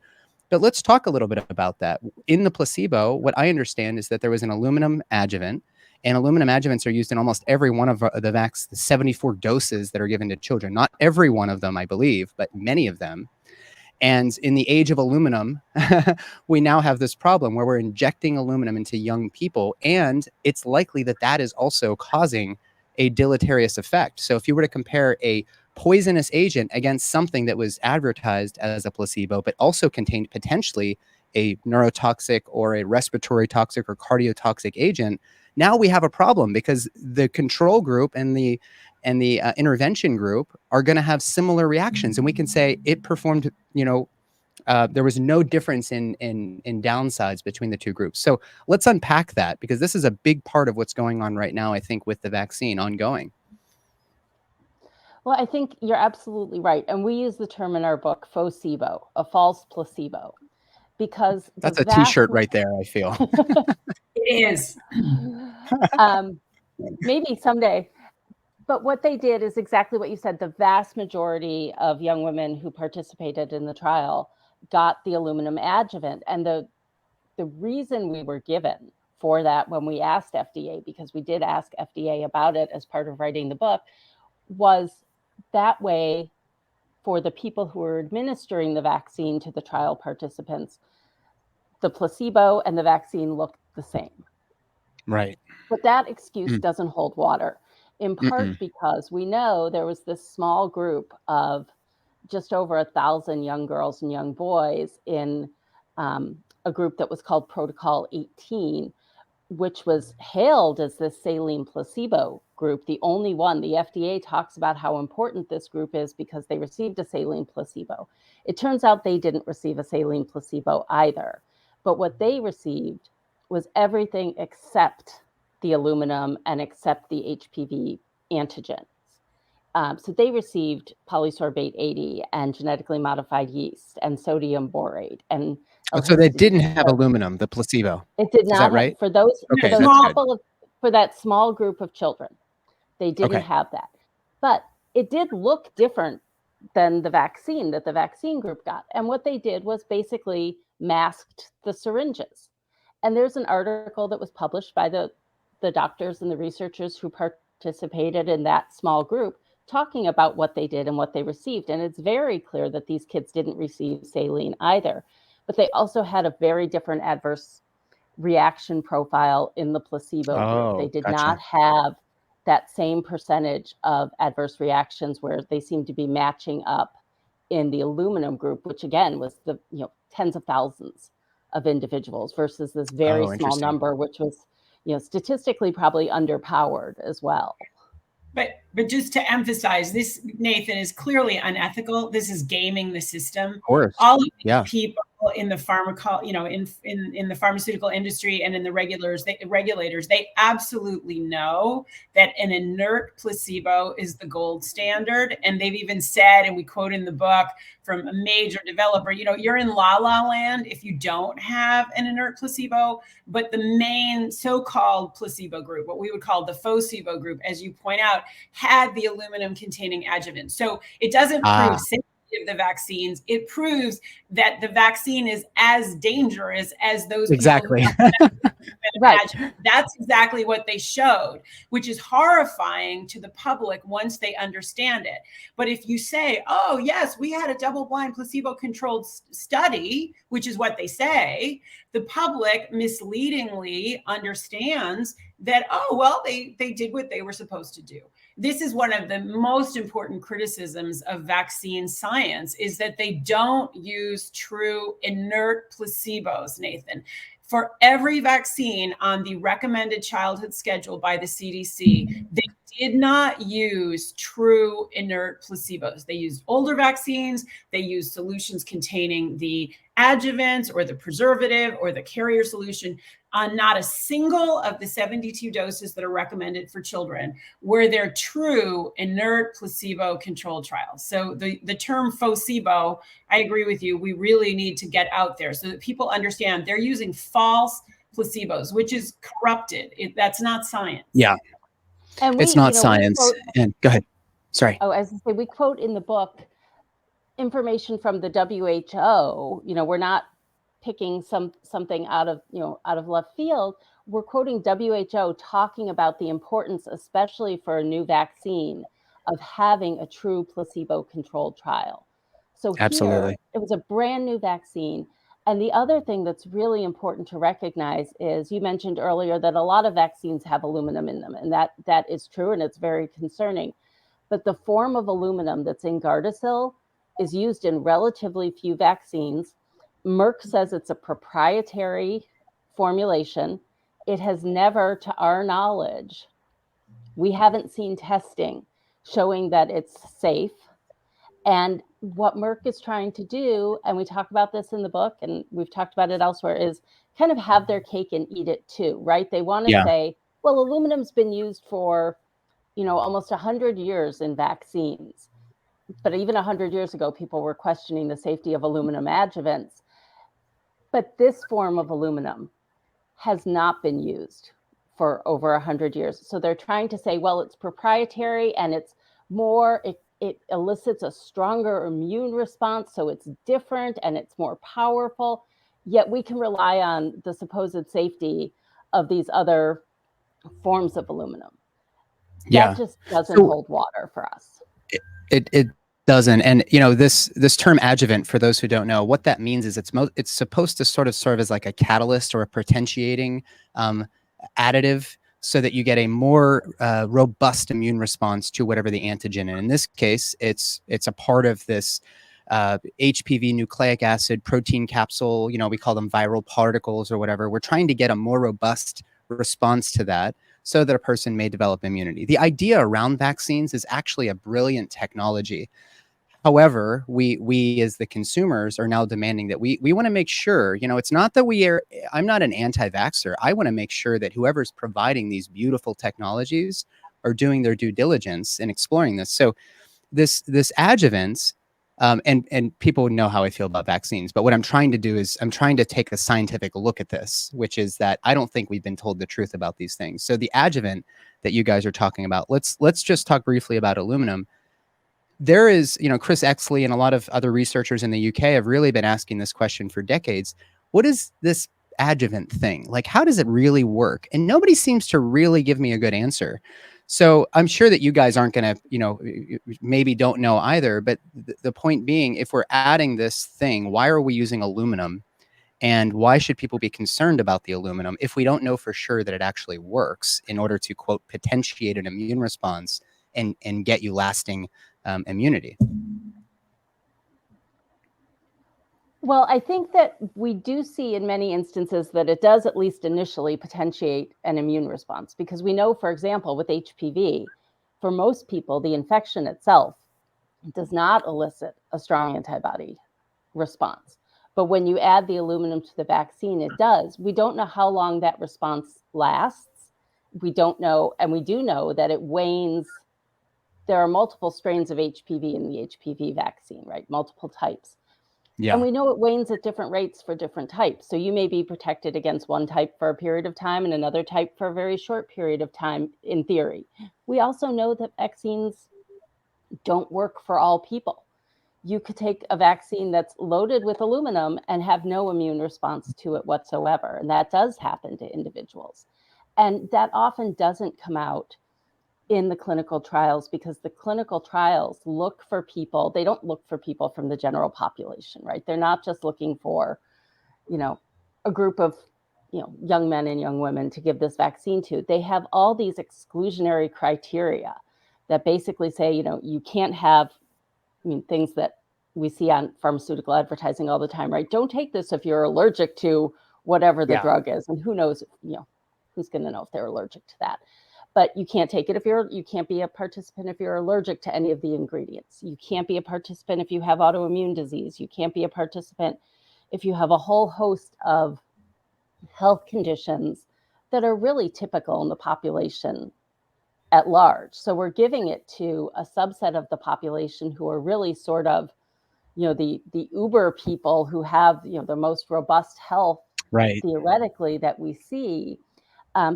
But let's talk a little bit about that. In the placebo, what I understand is that there was an aluminum adjuvant, and aluminum adjuvants are used in almost every one of the 74 doses that are given to children. Not every one of them, I believe, but many of them. And in the age of aluminum, we now have this problem where we're injecting aluminum into young people, and it's likely that is also causing a deleterious effect. So if you were to compare a poisonous agent against something that was advertised as a placebo, but also contained potentially a neurotoxic or a respiratory toxic or cardiotoxic agent, now we have a problem, because the control group and the intervention group are going to have similar reactions. And we can say it performed, there was no difference in downsides between the two groups. So let's unpack that, because this is a big part of what's going on right now, I think, with the vaccine ongoing. Well, I think you're absolutely right. And we use the term in our book, placebo, a false placebo, because that's a t-shirt right there, I feel. It is. Maybe someday. But what they did is exactly what you said. The vast majority of young women who participated in the trial got the aluminum adjuvant. And the reason we were given for that when we asked FDA, because we did ask FDA about it as part of writing the book, was that way for the people who were administering the vaccine to the trial participants, the placebo and the vaccine looked the same. Right. But that excuse doesn't hold water, in part because we know there was this small group of just over 1,000 young girls and young boys in a group that was called Protocol 18, which was hailed as the saline placebo group, the only one. The FDA talks about how important this group is because they received a saline placebo. It turns out they didn't receive a saline placebo either. But what they received was everything except the aluminum and except the HPV antigens. So they received polysorbate 80 and genetically modified yeast and sodium borate and So they L-histidine. didn't have aluminum, the placebo. It did Is not that have, right? for those, Okay, for those that's good. couple of, for that small group of children, they didn't Okay. have that. But it did look different than the vaccine that the vaccine group got. And what they did was basically masked the syringes. And there's an article that was published by the doctors and the researchers who participated in that small group talking about what they did and what they received. And it's very clear that these kids didn't receive saline either, but they also had a very different adverse reaction profile in the placebo group. They did gotcha. not have that same percentage of adverse reactions where they seemed to be matching up in the aluminum group, which again was the tens of thousands of individuals versus this very small interesting. number, which was statistically probably underpowered as well. But just to emphasize, this, Nathan, is clearly unethical. This is gaming the system. Of course. All of these people in the in the pharmaceutical industry and in the regulators, they absolutely know that an inert placebo is the gold standard. And they've even said, and we quote in the book from a major developer, you're in la la land if you don't have an inert placebo. But the main so-called placebo group, what we would call the placebo group, as you point out, had the aluminum containing adjuvant. So it doesn't prove safety of the vaccines. It proves that the vaccine is as dangerous as those exactly. Right. That's exactly what they showed, which is horrifying to the public once they understand it. But if you say, oh, yes, we had a double-blind placebo-controlled study, which is what they say, the public misleadingly understands that, oh, well, they did what they were supposed to do. This is one of the most important criticisms of vaccine science, is that they don't use true inert placebos, Nathan. For every vaccine on the recommended childhood schedule by the CDC, they did not use true inert placebos. They used older vaccines. They used solutions containing the adjuvants or the preservative or the carrier solution. On not a single of the 72 doses that are recommended for children were there true inert placebo-controlled trials. So the term placebo, I agree with you, we really need to get out there so that people understand they're using false placebos, which is corrupted. That's not science. Yeah, and it's not science. And go ahead. Sorry. Oh, as I say, we quote in the book information from the WHO. We're not picking something out of left field. We're quoting WHO talking about the importance, especially for a new vaccine, of having a true placebo-controlled trial. So absolutely, here, it was a brand new vaccine. And the other thing that's really important to recognize is, you mentioned earlier that a lot of vaccines have aluminum in them, and that is true, and it's very concerning. But the form of aluminum that's in Gardasil is used in relatively few vaccines. Merck says it's a proprietary formulation. It has never, to our knowledge, we haven't seen testing showing that it's safe. And what Merck is trying to do, and we talk about this in the book, and we've talked about it elsewhere, is kind of have their cake and eat it too, right? They want to say, well, aluminum's been used for, almost 100 years in vaccines. But even 100 years ago, people were questioning the safety of aluminum adjuvants. But this form of aluminum has not been used for over 100 years. So they're trying to say, well, it's proprietary and it's more, it elicits a stronger immune response. So it's different and it's more powerful. Yet we can rely on the supposed safety of these other forms of aluminum. That just doesn't hold water for us. It doesn't. And this term adjuvant, for those who don't know, what that means is it's supposed to sort of serve as like a catalyst or a potentiating additive, so that you get a more robust immune response to whatever the antigen. And in this case, it's a part of this HPV nucleic acid protein capsule. We call them viral particles or whatever. We're trying to get a more robust response to that, so that a person may develop immunity. The idea around vaccines is actually a brilliant technology. However, we as the consumers are now demanding that we want to make sure, it's not that I'm not an anti-vaxxer. I want to make sure that whoever's providing these beautiful technologies are doing their due diligence in exploring this. So this adjuvant, and people know how I feel about vaccines, but what I'm trying to do is I'm trying to take a scientific look at this, which is that I don't think we've been told the truth about these things. So the adjuvant that you guys are talking about, let's just talk briefly about aluminum. There is, Chris Exley and a lot of other researchers in the UK have really been asking this question for decades. What is this adjuvant thing? Like, how does it really work? And nobody seems to really give me a good answer. So I'm sure that you guys aren't going to, maybe don't know either. But the point being, if we're adding this thing, why are we using aluminum? And why should people be concerned about the aluminum if we don't know for sure that it actually works in order to, quote, potentiate an immune response and get you lasting immunity? Well, I think that we do see in many instances that it does at least initially potentiate an immune response, because we know, for example, with HPV, for most people, the infection itself does not elicit a strong antibody response. But when you add the aluminum to the vaccine, it does. We don't know how long that response lasts. We don't know, and we do know that it wanes. There are multiple strains of HPV in the HPV vaccine, right? Multiple types. Yeah. And we know it wanes at different rates for different types. So you may be protected against one type for a period of time and another type for a very short period of time, in theory. We also know that vaccines don't work for all people. You could take a vaccine that's loaded with aluminum and have no immune response to it whatsoever. And that does happen to individuals. And that often doesn't come out in the clinical trials, because the clinical trials look for people. They don't look for people from the general population, right? They're not just looking for, a group of, young men and young women to give this vaccine to. They have all these exclusionary criteria that basically say, you can't have, things that we see on pharmaceutical advertising all the time, right? Don't take this if you're allergic to whatever the drug is. And who knows, who's going to know if they're allergic to that? But you can't take it you can't be a participant if you're allergic to any of the ingredients. You can't be a participant if you have autoimmune disease. You can't be a participant if you have a whole host of health conditions that are really typical in the population at large. So we're giving it to a subset of the population who are really sort of, the uber people who have, the most robust health, right, theoretically, that we see.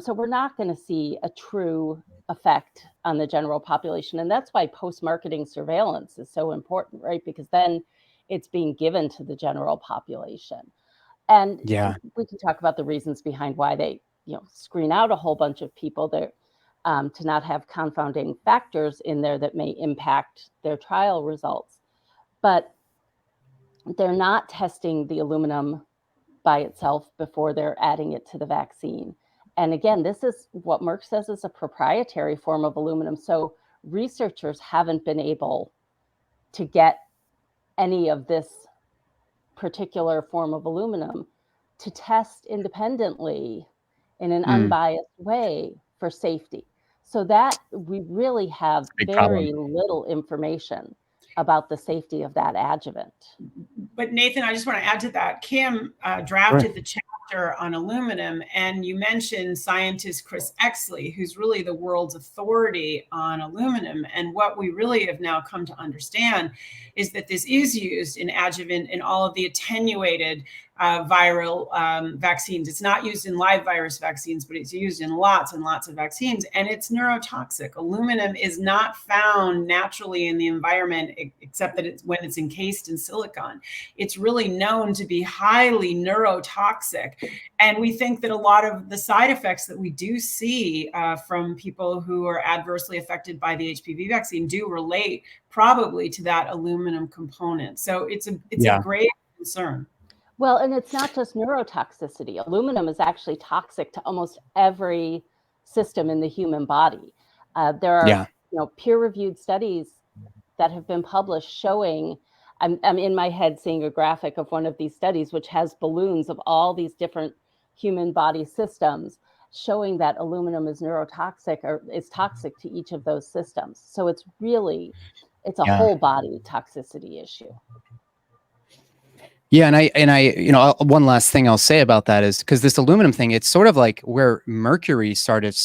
So we're not going to see a true effect on the general population. And that's why post-marketing surveillance is so important, right? Because then it's being given to the general population. And we can talk about the reasons behind why they, screen out a whole bunch of people there, to not have confounding factors in there that may impact their trial results. But they're not testing the aluminum by itself before they're adding it to the vaccine. And again, this is what Merck says is a proprietary form of aluminum. So researchers haven't been able to get any of this particular form of aluminum to test independently in an unbiased way for safety. So that we really have very little information about the safety of that adjuvant. But Nathan, I just want to add to that. Kim drafted the chapter on aluminum, and you mentioned scientist Chris Exley, who's really the world's authority on aluminum. And what we really have now come to understand is that this is used in adjuvant in all of the attenuated viral vaccines. It's not used in live virus vaccines, but it's used in lots and lots of vaccines, and it's neurotoxic. Aluminum is not found naturally in the environment, except that it's when it's encased in silicon. It's really known to be highly neurotoxic. And we think that a lot of the side effects that we do see from people who are adversely affected by the HPV vaccine do relate probably to that aluminum component. So it's a grave concern. Well, and it's not just neurotoxicity. Aluminum is actually toxic to almost every system in the human body. There are peer-reviewed studies that have been published showing, I'm in my head seeing a graphic of one of these studies, which has balloons of all these different human body systems, showing that aluminum is neurotoxic or is toxic to each of those systems. So it's a whole body toxicity issue. Yeah, and I, one last thing I'll say about that is because this aluminum thing, it's sort of like where mercury started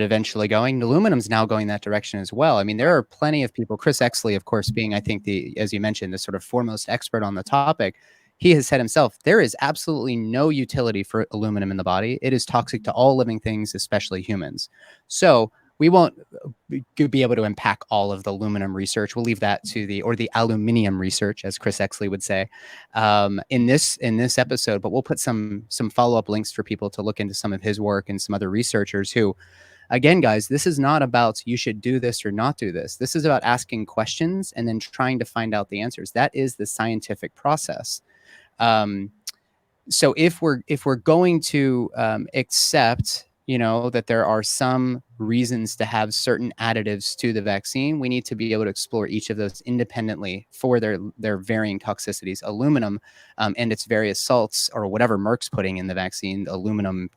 eventually going. Aluminum's now going that direction as well. I mean, there are plenty of people. Chris Exley, of course, being I think as you mentioned, the sort of foremost expert on the topic. He has said himself, there is absolutely no utility for aluminum in the body. It is toxic to all living things, especially humans. So we won't be able to unpack all of the aluminum research. We'll leave that to the aluminium research, as Chris Exley would say, in this episode. But we'll put some follow-up links for people to look into some of his work and some other researchers who, again, guys, this is not about you should do this or not do this. This is about asking questions and then trying to find out the answers. That is the scientific process. So if we're going to accept, that there are some reasons to have certain additives to the vaccine, we need to be able to explore each of those independently for their varying toxicities. Aluminum and its various salts, or whatever Merck's putting in the vaccine, aluminum,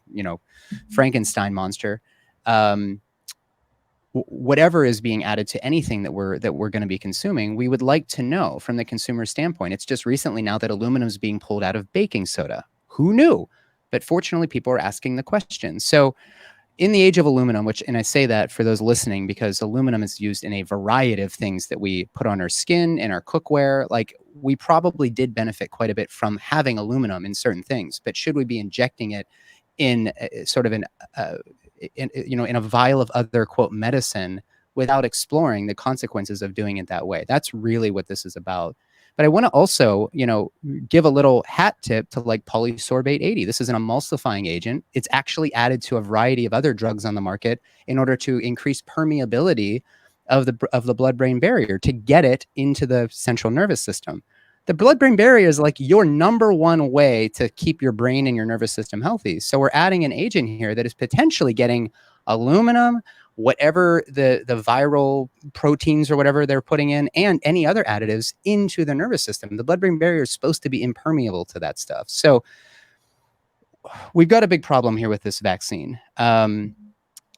Frankenstein monster. Whatever is being added to anything that we're going to be consuming, we would like to know from the consumer standpoint. It's just recently now that aluminum is being pulled out of baking soda. Who knew? But fortunately, people are asking the questions. So in the age of aluminum, and I say that for those listening, because aluminum is used in a variety of things that we put on our skin, in our cookware, like we probably did benefit quite a bit from having aluminum in certain things. But should we be injecting it in sort of in a vial of other, quote, medicine without exploring the consequences of doing it that way? That's really what this is about. But I want to also, give a little hat tip to like polysorbate 80. This is an emulsifying agent. It's actually added to a variety of other drugs on the market in order to increase permeability of the blood-brain barrier to get it into the central nervous system. The blood-brain barrier is like your number one way to keep your brain and your nervous system healthy. So we're adding an agent here that is potentially getting aluminum, whatever the viral proteins or whatever they're putting in, and any other additives into the nervous system. The blood-brain barrier is supposed to be impermeable to that stuff. So we've got a big problem here with this vaccine.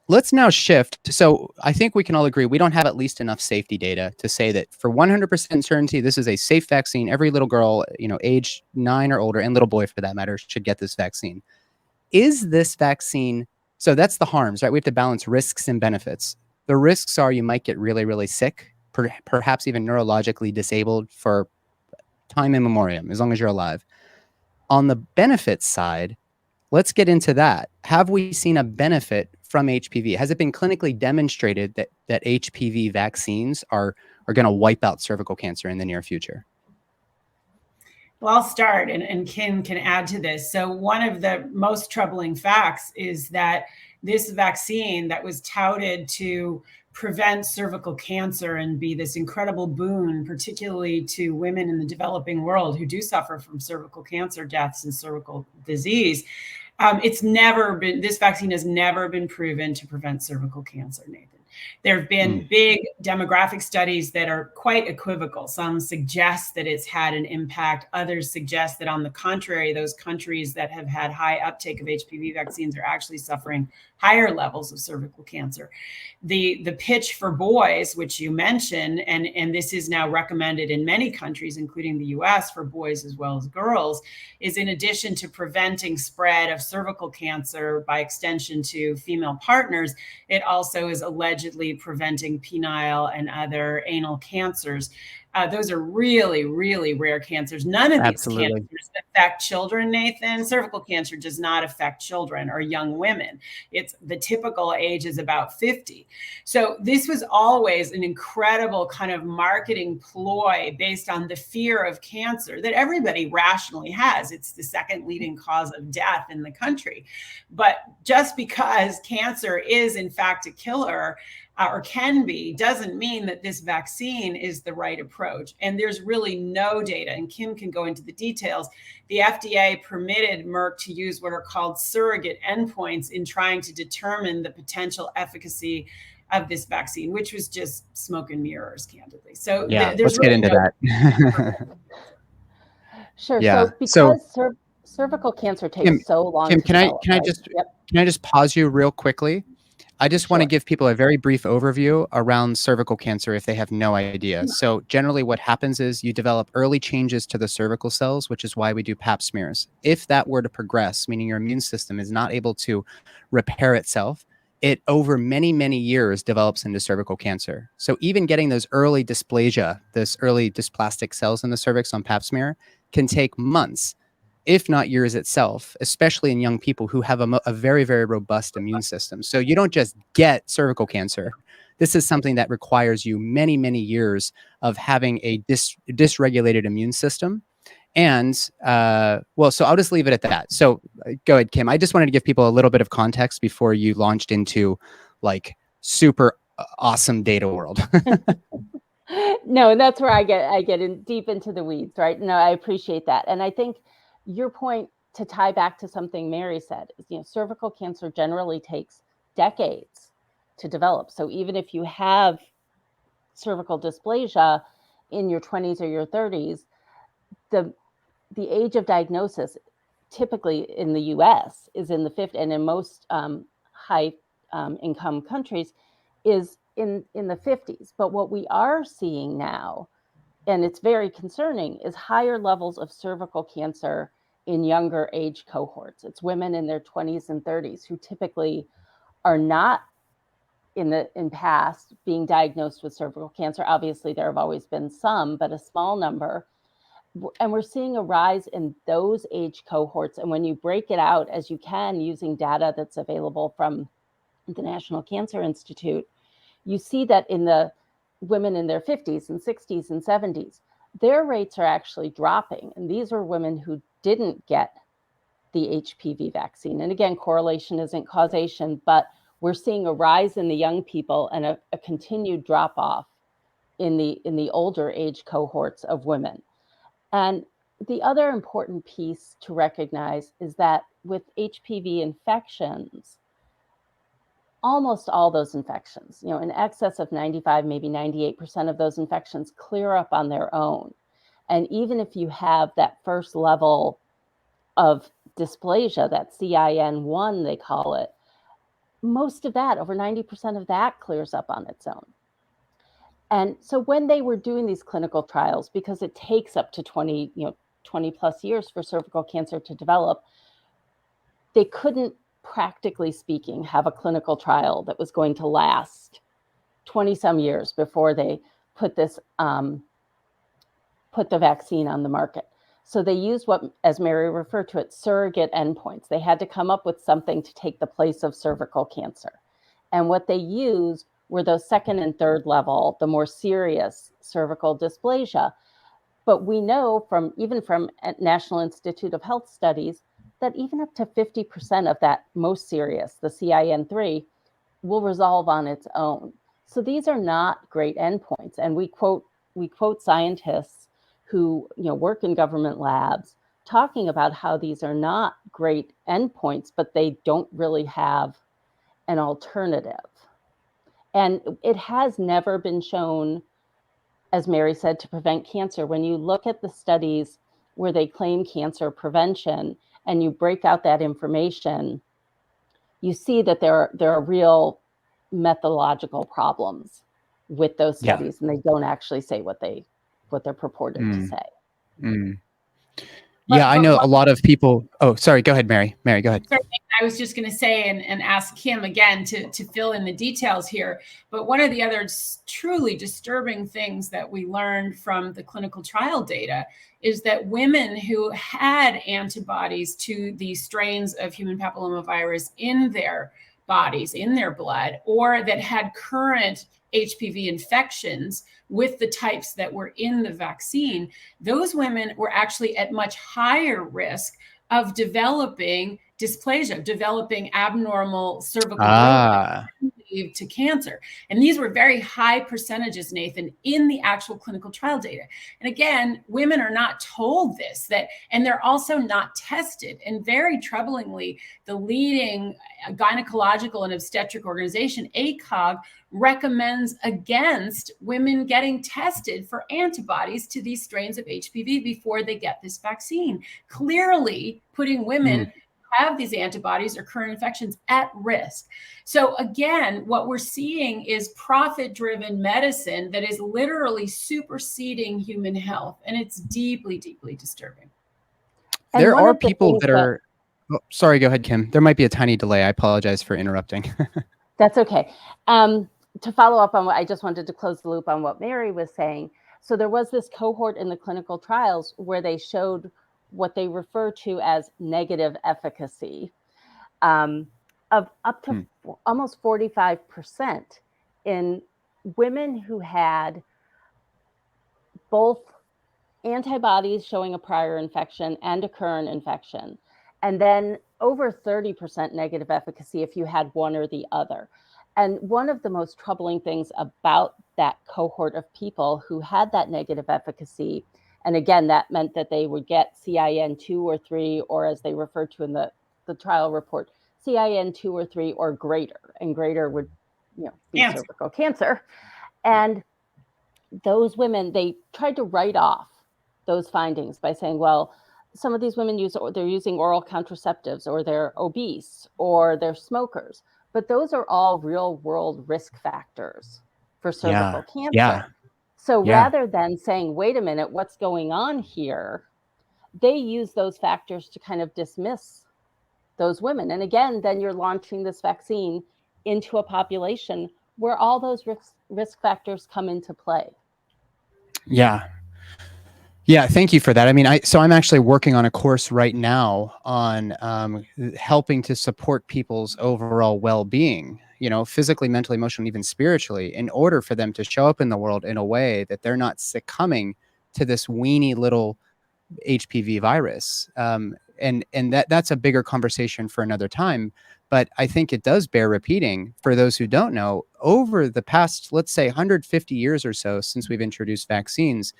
Let's now shift. So I think we can all agree we don't have at least enough safety data to say that for 100% certainty, this is a safe vaccine. Every little girl, age 9 or older, and little boy for that matter, should get this vaccine. Is this vaccine... So that's the harms, right? We have to balance risks and benefits. The risks are you might get really, really sick, perhaps even neurologically disabled for time immemorial, as long as you're alive. On the benefits side, let's get into that. Have we seen a benefit from HPV? Has it been clinically demonstrated that HPV vaccines are going to wipe out cervical cancer in the near future? Well, I'll start, and Kim can add to this. So one of the most troubling facts is that this vaccine that was touted to prevent cervical cancer and be this incredible boon, particularly to women in the developing world who do suffer from cervical cancer deaths and cervical disease, this vaccine has never been proven to prevent cervical cancer, Nathan. There have been big demographic studies that are quite equivocal. Some suggest that it's had an impact. Others suggest that, on the contrary, those countries that have had high uptake of HPV vaccines are actually suffering higher levels of cervical cancer. The pitch for boys, which you mentioned, and this is now recommended in many countries, including the US, for boys as well as girls, is in addition to preventing spread of cervical cancer by extension to female partners, it also is allegedly preventing penile and other anal cancers. Those are really, really rare cancers. None of these cancers affect children, Nathan. Cervical cancer does not affect children or young women. It's the typical age is about 50. So this was always an incredible kind of marketing ploy based on the fear of cancer that everybody rationally has. It's the second leading cause of death in the country. But just because cancer is in fact a killer, or can be, doesn't mean that this vaccine is the right approach. And there's really no data, and Kim can go into the details. The FDA permitted Merck to use what are called surrogate endpoints in trying to determine the potential efficacy of this vaccine, which was just smoke and mirrors, candidly. So yeah, let's get into that. Sure. Yeah. So because cervical cancer takes so long Kim, to develop, can I just pause you real quickly? I just want to Sure. give people a very brief overview around cervical cancer if they have no idea. So generally what happens is you develop early changes to the cervical cells, which is why we do pap smears. If that were to progress, meaning your immune system is not able to repair itself, it over many, many years develops into cervical cancer. So even getting those early dysplasia, this early dysplastic cells in the cervix on pap smear can take months, if not years itself, especially in young people who have a very, very robust immune system. So you don't just get cervical cancer. This is something that requires you many, many years of having a dysregulated immune system. And so I'll just leave it at that. So go ahead, Kim. I just wanted to give people a little bit of context before you launched into like super awesome data world. No, and that's where I get in deep into the weeds, right? No, I appreciate that. And I think your point, to tie back to something Mary said, is, cervical cancer generally takes decades to develop. So even if you have cervical dysplasia in your 20s or your 30s, the age of diagnosis typically in the US is in the 50s, and in most high income countries is in the 50s. But what we are seeing now, and it's very concerning, is higher levels of cervical cancer in younger age cohorts. It's women in their 20s and 30s who typically are not in past being diagnosed with cervical cancer. Obviously, there have always been some, but a small number. And we're seeing a rise in those age cohorts. And when you break it out, as you can, using data that's available from the National Cancer Institute, you see that in the women in their 50s and 60s and 70s, their rates are actually dropping. And these are women who didn't get the HPV vaccine. And again, correlation isn't causation, but we're seeing a rise in the young people and a continued drop off in the older age cohorts of women. And the other important piece to recognize is that with HPV infections, almost all those infections, in excess of 95, maybe 98% of those infections clear up on their own. And even if you have that first level of dysplasia, that CIN1, they call it, most of that, over 90% of that, clears up on its own. And so when they were doing these clinical trials, because it takes up to 20 plus years for cervical cancer to develop, they couldn't, practically speaking, have a clinical trial that was going to last 20 some years before they put the vaccine on the market. So they used what, as Mary referred to it, surrogate endpoints. They had to come up with something to take the place of cervical cancer. And what they used were those second and third level, the more serious cervical dysplasia. But we know even from National Institute of Health studies that even up to 50% of that most serious, the CIN3, will resolve on its own. So these are not great endpoints. And we quote scientists who work in government labs talking about how these are not great endpoints, but they don't really have an alternative. And it has never been shown, as Mary said, to prevent cancer. When you look at the studies where they claim cancer prevention and you break out that information, you see that there are real methodological problems with those studies, and they don't actually say what they're purported to say. Yeah, I know a lot of people. Oh, sorry. Go ahead, Mary. Mary, go ahead. Sorry, I was just going to say and ask Kim again to fill in the details here. But one of the other truly disturbing things that we learned from the clinical trial data is that women who had antibodies to the strains of human papillomavirus in their bodies, in their blood, or that had current HPV infections with the types that were in the vaccine, those women were actually at much higher risk of developing dysplasia, developing abnormal cervical growth to cancer. And these were very high percentages, Nathan, in the actual clinical trial data. And again, women are not told this, and they're also not tested. And very troublingly, the leading gynecological and obstetric organization, ACOG, recommends against women getting tested for antibodies to these strains of HPV before they get this vaccine, clearly putting women have these antibodies or current infections at risk. So again, what we're seeing is profit-driven medicine that is literally superseding human health. And it's deeply, deeply disturbing. And There one are of the people things that are, oh, sorry, go ahead, Kim. There might be a tiny delay. I apologize for interrupting. That's okay. To follow up on what I just wanted to close the loop on what Mary was saying. So there was this cohort in the clinical trials where they showed what they refer to as negative efficacy of up to almost 45% in women who had both antibodies showing a prior infection and a current infection, and then over 30% negative efficacy if you had one or the other. And one of the most troubling things about that cohort of people who had that negative efficacy, and again, that meant that they would get CIN 2 or 3, or as they referred to in the trial report, CIN 2 or 3 or greater, and greater would be cervical cancer. And those women, they tried to write off those findings by saying, well, some of these women they're using oral contraceptives, or they're obese, or they're smokers. But those are all real world risk factors for cervical cancer. Yeah. So rather than saying, wait a minute, what's going on here? They use those factors to kind of dismiss those women. And again, then you're launching this vaccine into a population where all those risk factors come into play. Yeah. Yeah, thank you for that. I mean, I'm actually working on a course right now on helping to support people's overall well-being, physically, mentally, emotionally, even spiritually, in order for them to show up in the world in a way that they're not succumbing to this weeny little HPV virus. And that's a bigger conversation for another time. But I think it does bear repeating for those who don't know. Over the past, let's say, 150 years or so since we've introduced vaccines,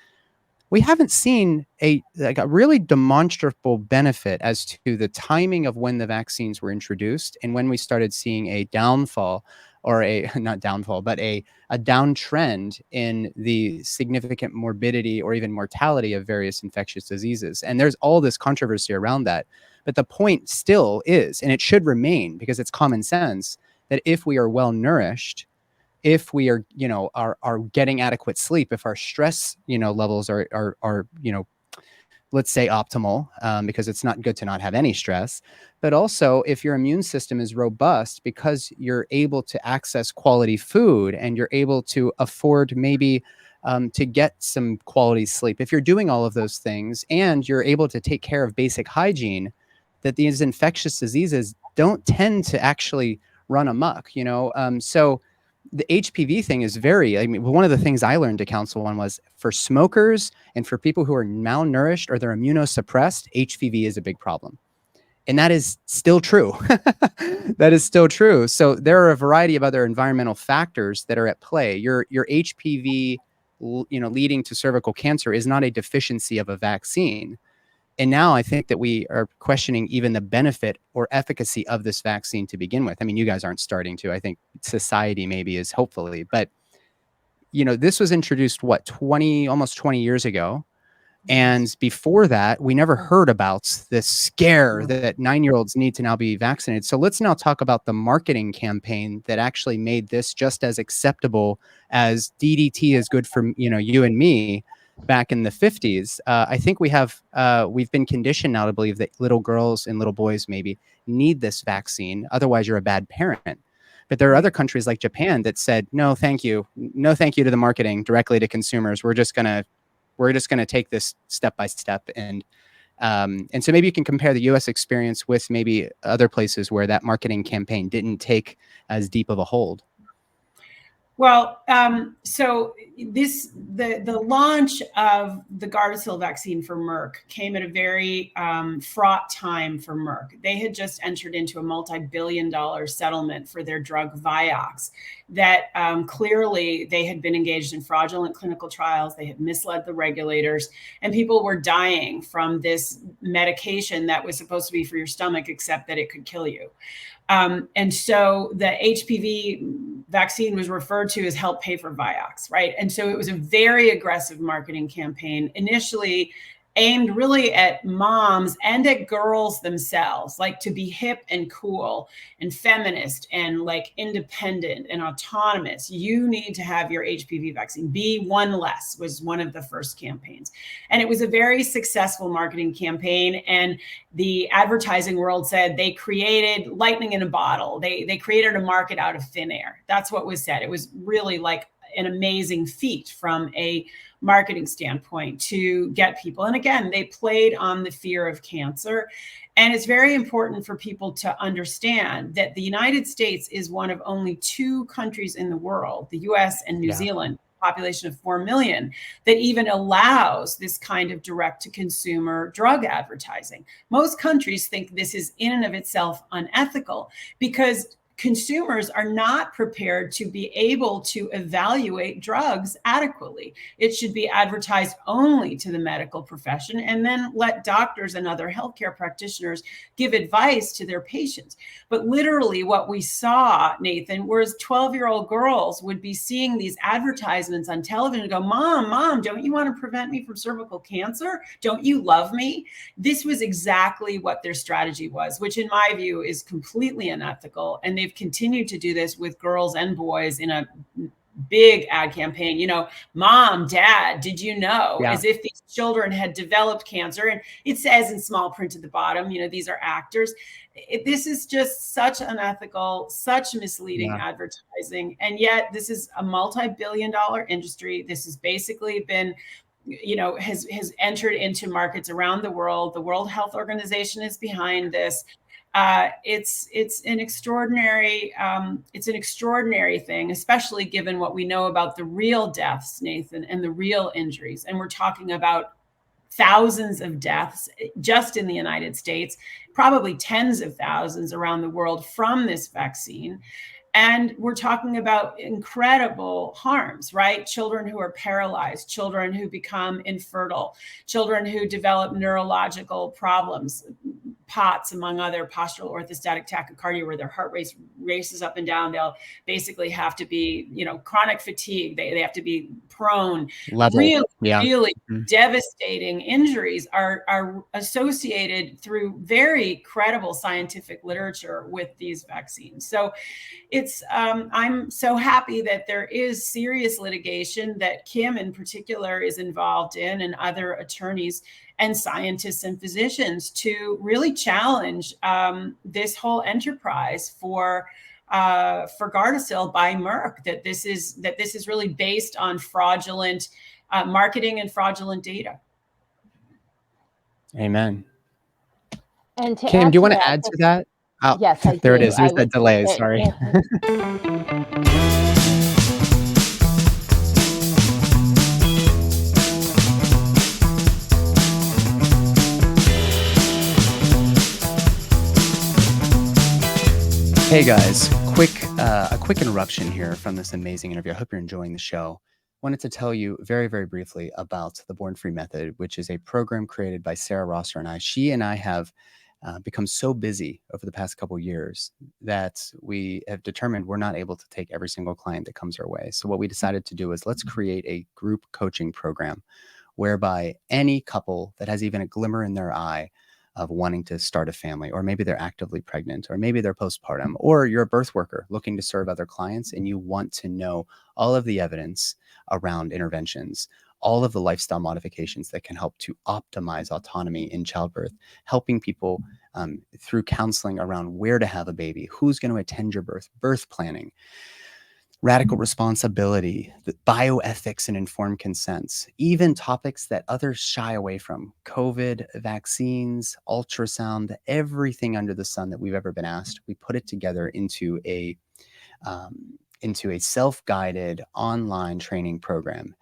we haven't seen a really demonstrable benefit as to the timing of when the vaccines were introduced and when we started seeing a downfall, or not downfall, but a downtrend in the significant morbidity or even mortality of various infectious diseases. And there's all this controversy around that. But the point still is, and it should remain because it's common sense, that if we are well nourished, if we are, are getting adequate sleep, if our stress, levels are let's say optimal, because it's not good to not have any stress, but also if your immune system is robust because you're able to access quality food and you're able to afford maybe to get some quality sleep, if you're doing all of those things and you're able to take care of basic hygiene, that these infectious diseases don't tend to actually run amok, so the HPV thing is one of the things I learned to counsel on was for smokers and for people who are malnourished or they're immunosuppressed, HPV is a big problem. And that is still true. That is still true. So there are a variety of other environmental factors that are at play. Your HPV, leading to cervical cancer is not a deficiency of a vaccine. And now I think that we are questioning even the benefit or efficacy of this vaccine to begin with. I mean, you guys aren't starting to. I think society maybe is, hopefully. But, this was introduced, almost 20 years ago. And before that, we never heard about this scare that 9-year-olds need to now be vaccinated. So let's now talk about the marketing campaign that actually made this just as acceptable as DDT is good for, you and me. Back in the 50s, I think we've been conditioned now to believe that little girls and little boys maybe need this vaccine. Otherwise, you're a bad parent. But there are other countries like Japan that said, no, thank you. No, thank you to the marketing directly to consumers. We're just gonna take this step by step. And so maybe you can compare the U.S. experience with maybe other places where that marketing campaign didn't take as deep of a hold. Well, so the launch of the Gardasil vaccine for Merck came at a very fraught time for Merck. They had just entered into a multi-billion-dollar settlement for their drug Vioxx that clearly they had been engaged in fraudulent clinical trials. They had misled the regulators, and people were dying from this medication that was supposed to be for your stomach, except that it could kill you. And so the HPV vaccine was referred to as help pay for Vioxx, right? And so it was a very aggressive marketing campaign. Initially, aimed really at moms and at girls themselves, like to be hip and cool and feminist and like independent and autonomous. You need to have your HPV vaccine. Be one less was one of the first campaigns. And it was a very successful marketing campaign. And the advertising world said they created lightning in a bottle. They created a market out of thin air. That's what was said. It was really like an amazing feat from a marketing standpoint to get people. And again, they played on the fear of cancer. And it's very important for people to understand that the United States is one of only 2 countries in the world, the US and New Zealand, population of 4 million, that even allows this kind of direct to consumer drug advertising. Most countries think this is in and of itself unethical because consumers are not prepared to be able to evaluate drugs adequately. It should be advertised only to the medical profession and then let doctors and other healthcare practitioners give advice to their patients. But literally what we saw, Nathan, was 12-year-old girls would be seeing these advertisements on television and go, Mom, don't you want to prevent me from cervical cancer? Don't you love me? This was exactly what their strategy was, which in my view is completely unethical. And they've continued to do this with girls and boys in a big ad campaign, Mom, Dad, did you know? As if these children had developed cancer. And it says in small print at the bottom, these are actors. This is just such unethical, such misleading advertising. And yet this is a multi-billion-dollar industry. This has basically been has entered into markets around the world. The World Health Organization is behind this. It's an extraordinary thing, especially given what we know about the real deaths, Nathan, and the real injuries. And we're talking about thousands of deaths just in the United States, probably tens of thousands around the world from this vaccine. And we're talking about incredible harms, right? Children who are paralyzed, children who become infertile, children who develop neurological problems, POTS, among other, postural orthostatic tachycardia, where their heart rate races up and down. They'll basically have to be, chronic fatigue. They have to be prone. Really devastating injuries are associated through very credible scientific literature with these vaccines. So it's I'm so happy that there is serious litigation that Kim in particular is involved in, and other attorneys and scientists and physicians, to really challenge this whole enterprise for Gardasil by Merck. That this is really based on fraudulent marketing and fraudulent data. Amen. And to Kim, do you want to that, add to that? Oh, yes, I there do. it is. There's that delay. Sorry. Hey guys, a quick interruption here from this amazing interview. I hope you're enjoying the show. Wanted to tell you very, very briefly about the Born Free Method, which is a program created by Sarah Rosser and I. She and I have become so busy over the past couple of years that we have determined we're not able to take every single client that comes our way. So what we decided to do is let's create a group coaching program whereby any couple that has even a glimmer in their eye of wanting to start a family, or maybe they're actively pregnant, or maybe they're postpartum, or you're a birth worker looking to serve other clients and you want to know all of the evidence around interventions, all of the lifestyle modifications that can help to optimize autonomy in childbirth, helping people through counseling around where to have a baby, who's going to attend your birth planning, radical responsibility, the bioethics and informed consents, even topics that others shy away from, COVID, vaccines, ultrasound, everything under the sun that we've ever been asked. We put it together into a self-guided online training program.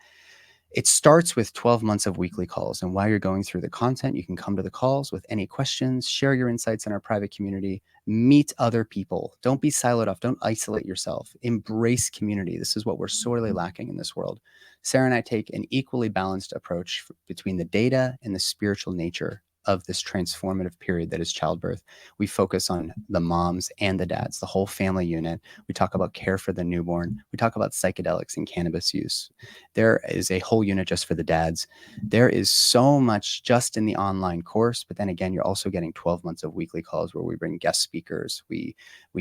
It starts with 12 months of weekly calls. And while you're going through the content, you can come to the calls with any questions, share your insights in our private community, meet other people. Don't be siloed off. Don't isolate yourself. Embrace community. This is what we're sorely lacking in this world. Sarah and I take an equally balanced approach between the data and the spiritual nature of this transformative period that is childbirth. We focus on the moms and the dads, the whole family unit. We talk about care for the newborn. We talk about psychedelics and cannabis use. There is a whole unit just for the dads. There is so much just in the online course, but then again, you're also getting 12 months of weekly calls where we bring guest speakers. We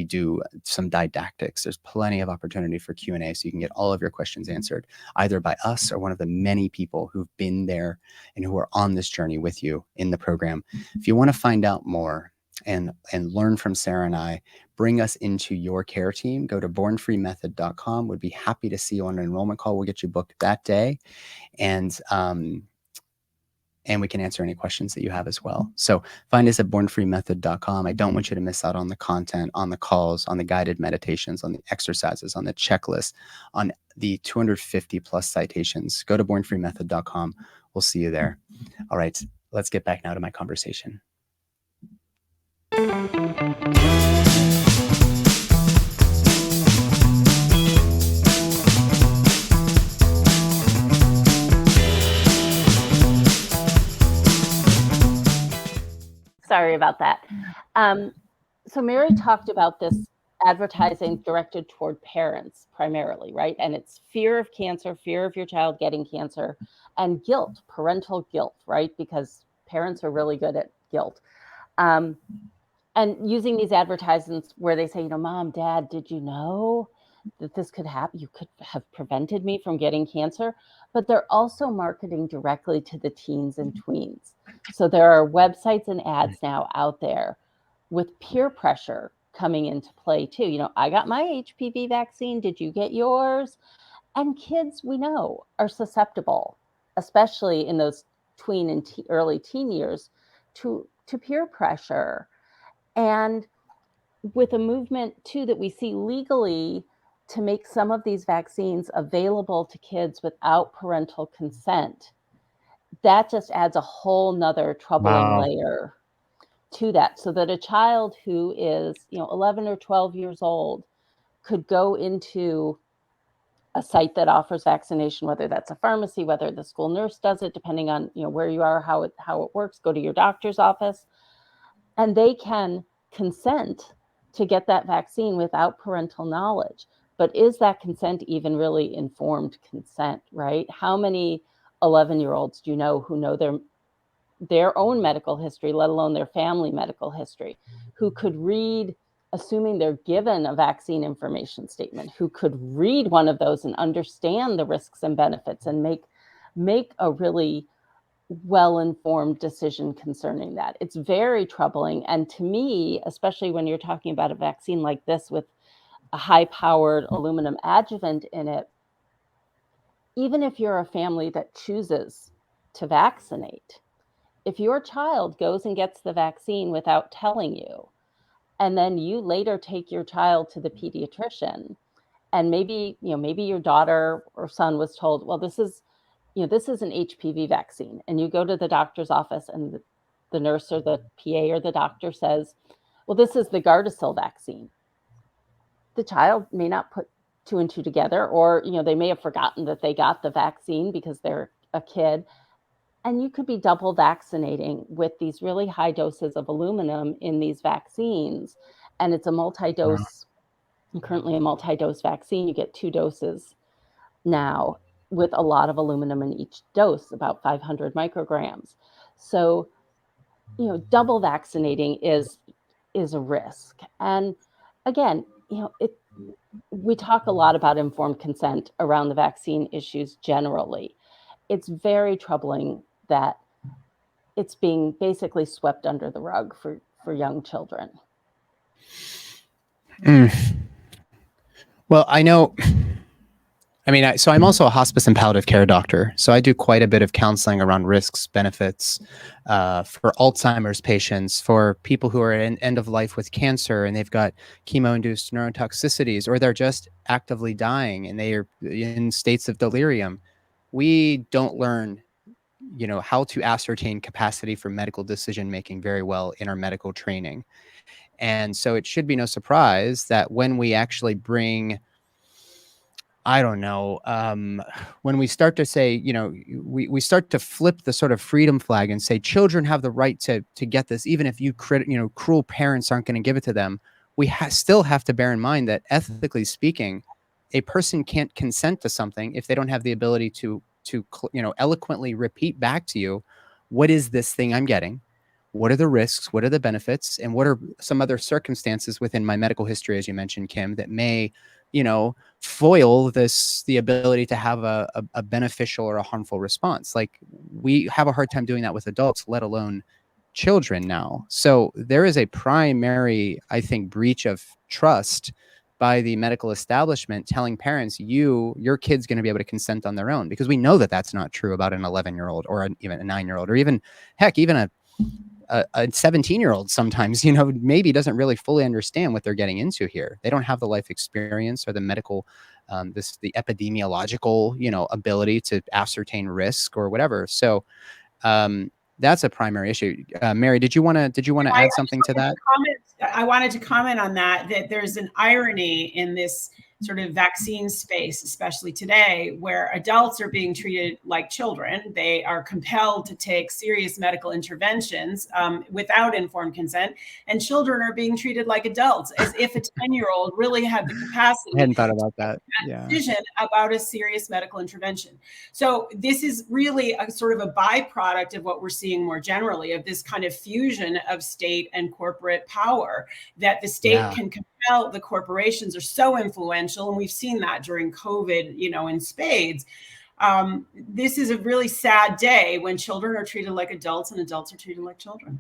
do some didactics. There's plenty of opportunity for Q&A, so you can get all of your questions answered either by us or one of the many people who've been there and who are on this journey with you in the program. If you want to find out more and learn from Sarah and I, bring us into your care team, go to bornfreemethod.com. We'd be happy to see you on an enrollment call. We'll get you booked that day. And we can answer any questions that you have as well. So find us at bornfreemethod.com. I don't want you to miss out on the content, on the calls, on the guided meditations, on the exercises, on the checklist, on the 250 plus citations. Go to bornfreemethod.com. We'll see you there. All right, let's get back now to my conversation. Sorry about that. So Mary talked about this advertising directed toward parents primarily, right? And it's fear of cancer, fear of your child getting cancer, and guilt, parental guilt, right? Because parents are really good at guilt. And using these advertisements where they say, Mom, Dad, did you know that this could happen? You could have prevented me from getting cancer. But they're also marketing directly to the teens and tweens. So there are websites and ads now out there with peer pressure coming into play too. I got my HPV vaccine. Did you get yours? And kids, we know, are susceptible, especially in those tween and early teen years, to peer pressure. And with a movement too that we see legally to make some of these vaccines available to kids without parental consent, that just adds a whole nother troubling layer to that, so that a child who is 11 or 12 years old could go into a site that offers vaccination, whether that's a pharmacy, whether the school nurse does it, depending on where you are, how it works. Go to your doctor's office, and they can consent to get that vaccine without parental knowledge. But is that consent even really informed consent, right? How many 11-year-olds do you know who know their own medical history, let alone their family medical history, who could read, assuming they're given a vaccine information statement, who could read one of those and understand the risks and benefits and make a really well-informed decision concerning that? It's very troubling. And to me, especially when you're talking about a vaccine like this with a high-powered aluminum adjuvant in it, even if you're a family that chooses to vaccinate, if your child goes and gets the vaccine without telling you, and then you later take your child to the pediatrician, and maybe your daughter or son was told, well, this is an HPV vaccine, and you go to the doctor's office and the nurse or the PA or the doctor says, well, this is the Gardasil vaccine. The child may not put two and two together, or they may have forgotten that they got the vaccine because they're a kid. And you could be double vaccinating with these really high doses of aluminum in these vaccines. And it's a multi-dose, currently a multi-dose vaccine. You get 2 doses now with a lot of aluminum in each dose, about 500 micrograms. So, double vaccinating is a risk. And again, we talk a lot about informed consent around the vaccine issues generally. It's very troubling that it's being basically swept under the rug for young children. Well, I know, so I'm also a hospice and palliative care doctor. So I do quite a bit of counseling around risks, benefits for Alzheimer's patients, for people who are at end of life with cancer and they've got chemo-induced neurotoxicities, or they're just actively dying and they are in states of delirium. We don't learn how to ascertain capacity for medical decision-making very well in our medical training. And so it should be no surprise that when we actually bring I don't know, when we start to say, you know, we start to flip the sort of freedom flag and say children have the right to get this, even if cruel parents aren't going to give it to them. We still have to bear in mind that ethically speaking, a person can't consent to something if they don't have the ability to eloquently repeat back to you, what is this thing I'm getting? What are the risks? What are the benefits? And what are some other circumstances within my medical history, as you mentioned, Kim, that may, foil the ability to have a beneficial or a harmful response? Like, we have a hard time doing that with adults, let alone children now. So there is a primary, I think, breach of trust by the medical establishment telling parents, your kid's going to be able to consent on their own, because we know that that's not true about an 11-year-old or even a 9-year-old, or even, heck, even a 17-year-old sometimes, maybe doesn't really fully understand what they're getting into here. They don't have the life experience or the medical, the epidemiological, ability to ascertain risk or whatever. So that's a primary issue. Mary, did you want to add something to that? I wanted to comment on that there's an irony in this sort of vaccine space, especially today, where adults are being treated like children. They are compelled to take serious medical interventions without informed consent, and children are being treated like adults, as if a 10-year-old really had the capacity. I hadn't thought about that. Decision about a serious medical intervention. So this is really a sort of a byproduct of what we're seeing more generally, of this kind of fusion of state and corporate power, that the state can compel. The corporations are so influential, and we've seen that during COVID, in spades. This is a really sad day when children are treated like adults and adults are treated like children.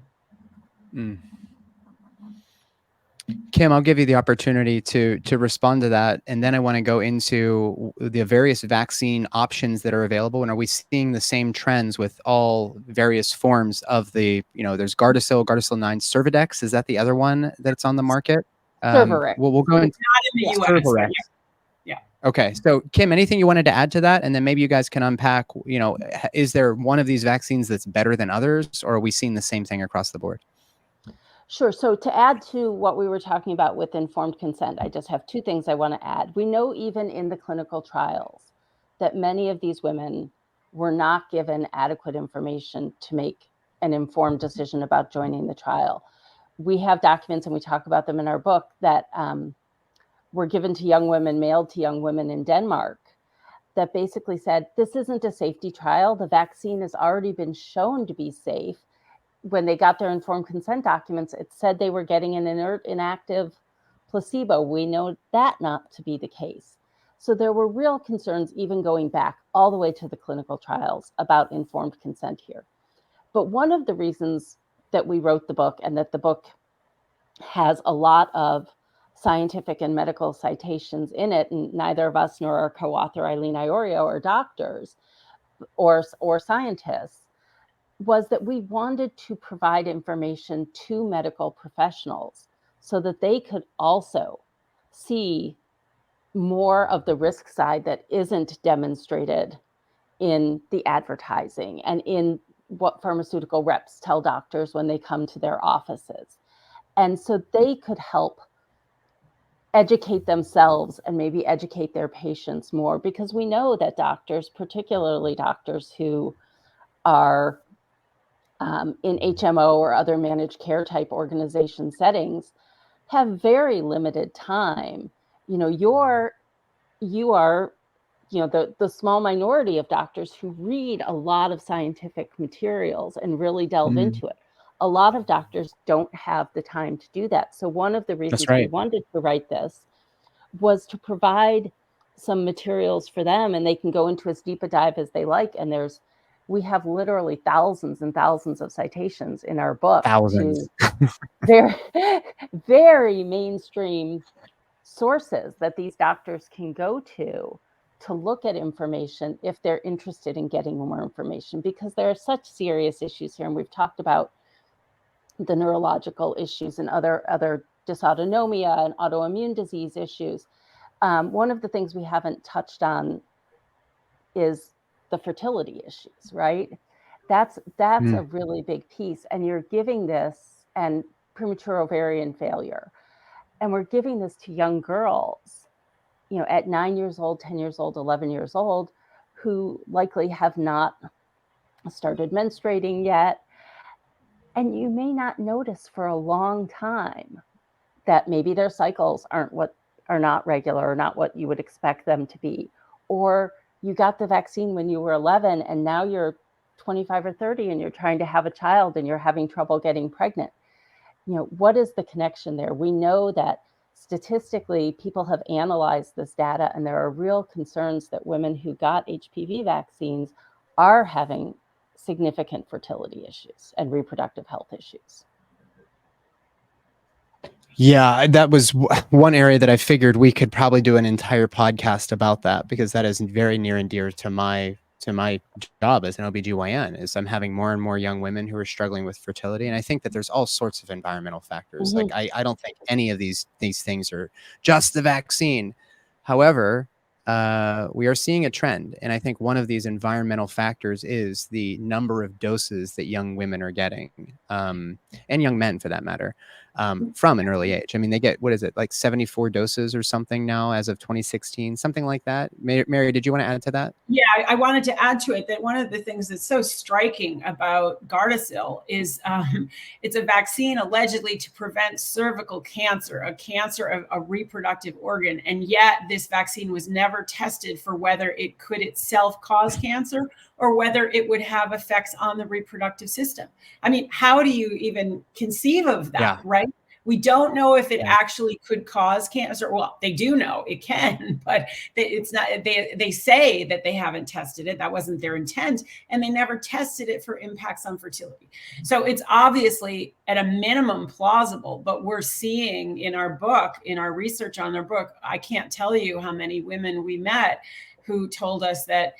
Kim, I'll give you the opportunity to respond to that, and then I want to go into the various vaccine options that are available. And are we seeing the same trends with all various forms of there's Gardasil, Gardasil 9, Cervadex? Is that the other one that's on the market? Cervarix. We'll go into not in the US. Cervarix. Yeah. Okay. So, Kim, anything you wanted to add to that? And then maybe you guys can unpack, is there one of these vaccines that's better than others, or are we seeing the same thing across the board? Sure. So to add to what we were talking about with informed consent, I just have two things I want to add. We know even in the clinical trials that many of these women were not given adequate information to make an informed decision about joining the trial. We have documents, and we talk about them in our book, that were given to young women, mailed to young women in Denmark, that basically said, this isn't a safety trial. The vaccine has already been shown to be safe. When they got their informed consent documents, it said they were getting an inert, inactive placebo. We know that not to be the case. So there were real concerns, even going back all the way to the clinical trials, about informed consent here. But one of the reasons that we wrote the book, and that the book has a lot of scientific and medical citations in it, and neither of us nor our co-author Eileen Iorio are doctors or scientists, was that we wanted to provide information to medical professionals so that they could also see more of the risk side that isn't demonstrated in the advertising and in what pharmaceutical reps tell doctors when they come to their offices. And so they could help educate themselves and maybe educate their patients more, because we know that doctors, particularly doctors who are in HMO or other managed care type organization settings, have very limited time. You are the small minority of doctors who read a lot of scientific materials and really delve into it. A lot of doctors don't have the time to do that. So one of the reasons we wanted to write this was to provide some materials for them, and they can go into as deep a dive as they like. And we have literally thousands and thousands of citations in our book. Thousands. To very, very mainstream sources that these doctors can go to look at information if they're interested in getting more information, because there are such serious issues here. And we've talked about the neurological issues and other dysautonomia and autoimmune disease issues. One of the things we haven't touched on is the fertility issues, right? That's a really big piece. And you're giving this, and premature ovarian failure, and we're giving this to young girls at 9 years old, 10 years old, 11 years old, who likely have not started menstruating yet. And you may not notice for a long time that maybe their cycles are not regular or not what you would expect them to be. Or you got the vaccine when you were 11 and now you're 25 or 30 and you're trying to have a child and you're having trouble getting pregnant. What is the connection there? We know that statistically, people have analyzed this data, and there are real concerns that women who got HPV vaccines are having significant fertility issues and reproductive health issues. Yeah, that was one area that I figured we could probably do an entire podcast about that, because that is very near and dear to my job as an OBGYN. Is I'm having more and more young women who are struggling with fertility. And I think that there's all sorts of environmental factors. Mm-hmm. Like I don't think any of these things are just the vaccine. However, we are seeing a trend. And I think one of these environmental factors is the number of doses that young women are getting, and young men for that matter, from an early age. I mean, they get, what is it, like 74 doses or something now as of 2016, something like that. Mary, did you want to add to that? Yeah, I wanted to add to it that one of the things that's so striking about Gardasil is it's a vaccine allegedly to prevent cervical cancer, a cancer of a reproductive organ. And yet this vaccine was never tested for whether it could itself cause cancer or whether it would have effects on the reproductive system. I mean, how do you even conceive of that, right? We don't know if it actually could cause cancer. Well, they do know it can, but it's not. They say that they haven't tested it. That wasn't their intent, and they never tested it for impacts on fertility. So it's obviously at a minimum plausible. But we're seeing in our book, in our research on their book, I can't tell you how many women we met who told us that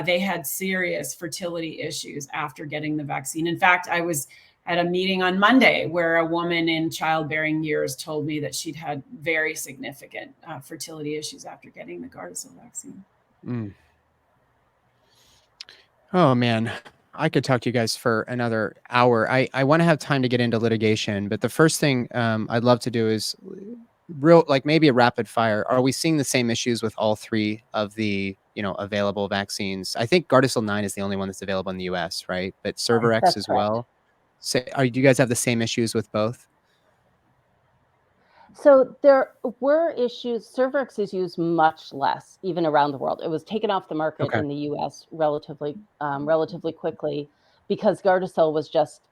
they had serious fertility issues after getting the vaccine. In fact, I was at a meeting on Monday where a woman in childbearing years told me that she'd had very significant fertility issues after getting the Gardasil vaccine. Oh man, I could talk to you guys for another hour. I want to have time to get into litigation, but the first thing I'd love to do is maybe a rapid fire. Are we seeing the same issues with all three of the available vaccines? I think Gardasil 9 is the only one that's available in the US, right? But Cervarix as well. So do you guys have the same issues with both? So there were issues. Cervarix is used much less, even around the world. It was taken off the market in the US relatively quickly because Gardasil was just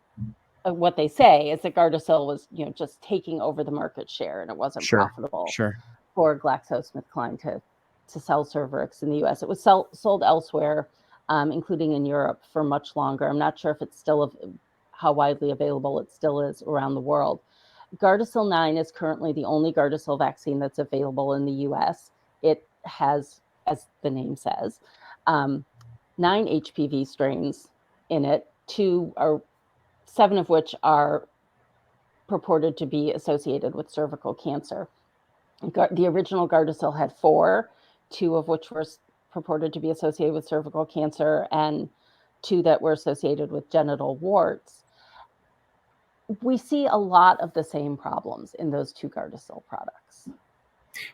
what they say is that Gardasil was just taking over the market share, and it wasn't profitable for GlaxoSmithKline to sell Cervarix in the US. It was sold elsewhere, including in Europe, for much longer. I'm not sure if it's still how widely available it still is around the world. Gardasil 9 is currently the only Gardasil vaccine that's available in the US. It has, as the name says, 9 HPV strains in it, 7 of which are purported to be associated with cervical cancer. The original Gardasil had 4, 2 of which were purported to be associated with cervical cancer and 2 that were associated with genital warts. We see a lot of the same problems in those 2 Gardasil products.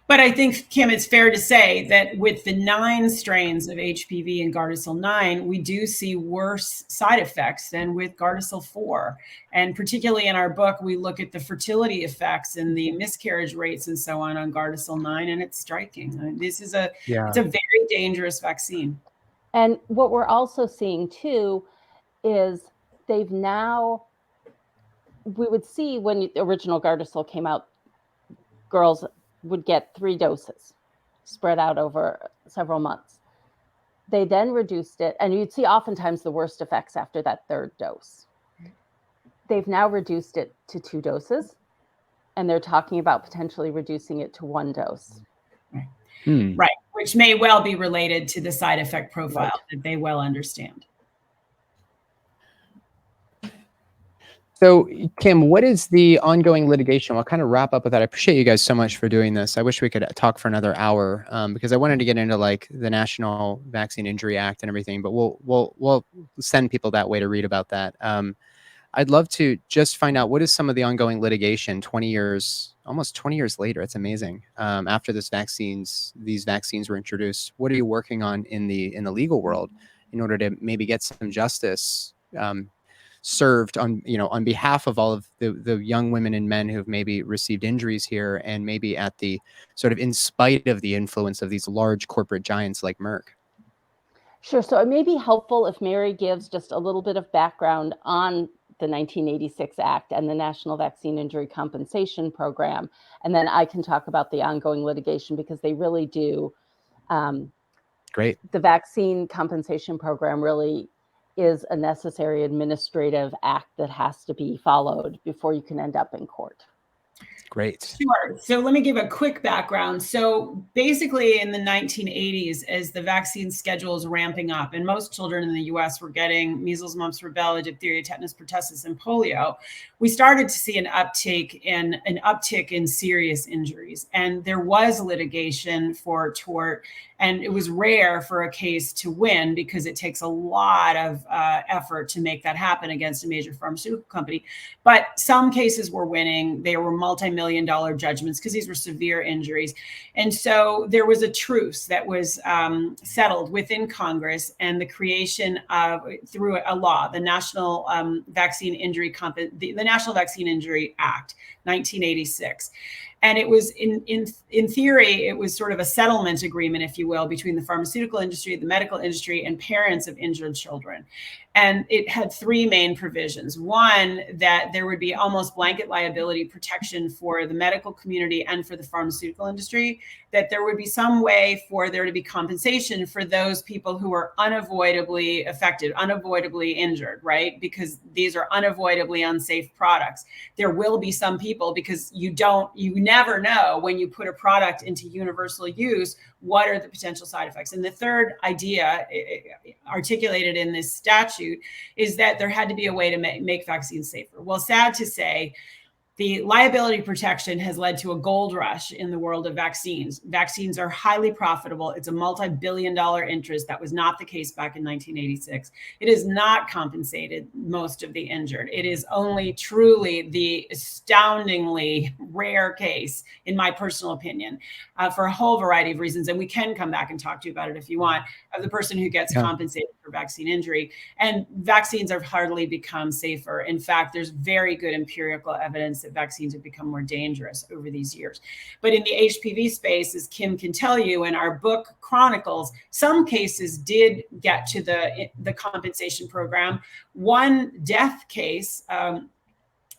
But I think, Kim, it's fair to say that with the 9 strains of HPV in Gardasil 9, we do see worse side effects than with Gardasil 4. And particularly in our book, we look at the fertility effects and the miscarriage rates and so on Gardasil 9, and it's striking. I mean, it's a very dangerous vaccine. And what we're also seeing too is we would see when the original Gardasil came out, girls would get 3 doses spread out over several months. They then reduced it, and you'd see oftentimes the worst effects after that 3rd dose. They've now reduced it to 2 doses, and they're talking about potentially reducing it to 1 dose. Right, which may well be related to the side effect profile that they well understand. So, Kim, what is the ongoing litigation? I'll kind of wrap up with that. I appreciate you guys so much for doing this. I wish we could talk for another hour because I wanted to get into like the National Vaccine Injury Act and everything, but we'll send people that way to read about that. I'd love to just find out, what is some of the ongoing litigation 20 years, almost 20 years later? It's amazing. After these vaccines were introduced, what are you working on in the legal world in order to maybe get some justice served on behalf of all of the young women and men who've maybe received injuries here, and maybe at the sort of in spite of the influence of these large corporate giants like Merck? Sure. So it may be helpful if Mary gives just a little bit of background on the 1986 Act and the National Vaccine Injury Compensation Program. And then I can talk about the ongoing litigation, because they really do. Great. The Vaccine Compensation Program really is a necessary administrative act that has to be followed before you can end up in court. Great. Sure. So let me give a quick background. So basically in the 1980s, as the vaccine schedule is ramping up, and most children in the US were getting measles, mumps, rubella, diphtheria, tetanus, pertussis, and polio, we started to see an uptick in serious injuries. And there was litigation for tort, and it was rare for a case to win, because it takes a lot of effort to make that happen against a major pharmaceutical company. But some cases were winning. They were multi-million-dollar judgments, because these were severe injuries. And so there was a truce that was settled within Congress, and the creation of, through a law, the National Vaccine Injury Act, 1986. And it was in theory, it was sort of a settlement agreement, if you will, between the pharmaceutical industry, the medical industry, and parents of injured children. And it had three main provisions. One, that there would be almost blanket liability protection for the medical community and for the pharmaceutical industry, that there would be some way for there to be compensation for those people who were unavoidably affected, unavoidably injured, right? Because these are unavoidably unsafe products. There will be some people, because you never know when you put a product into universal use, what are the potential side effects. And the third idea articulated in this statute is that there had to be a way to make vaccines safer. Well, sad to say, the liability protection has led to a gold rush in the world of vaccines. Vaccines are highly profitable. It's a multi-billion-dollar interest. That was not the case back in 1986. It has not compensated most of the injured. It is only truly the astoundingly rare case, in my personal opinion, for a whole variety of reasons. And we can come back and talk to you about it if you want, of the person who gets compensated for vaccine injury. And vaccines have hardly become safer. In fact, there's very good empirical evidence that vaccines have become more dangerous over these years. But in the HPV space, as Kim can tell you, and our book chronicles, some cases did get to the compensation program. One death case,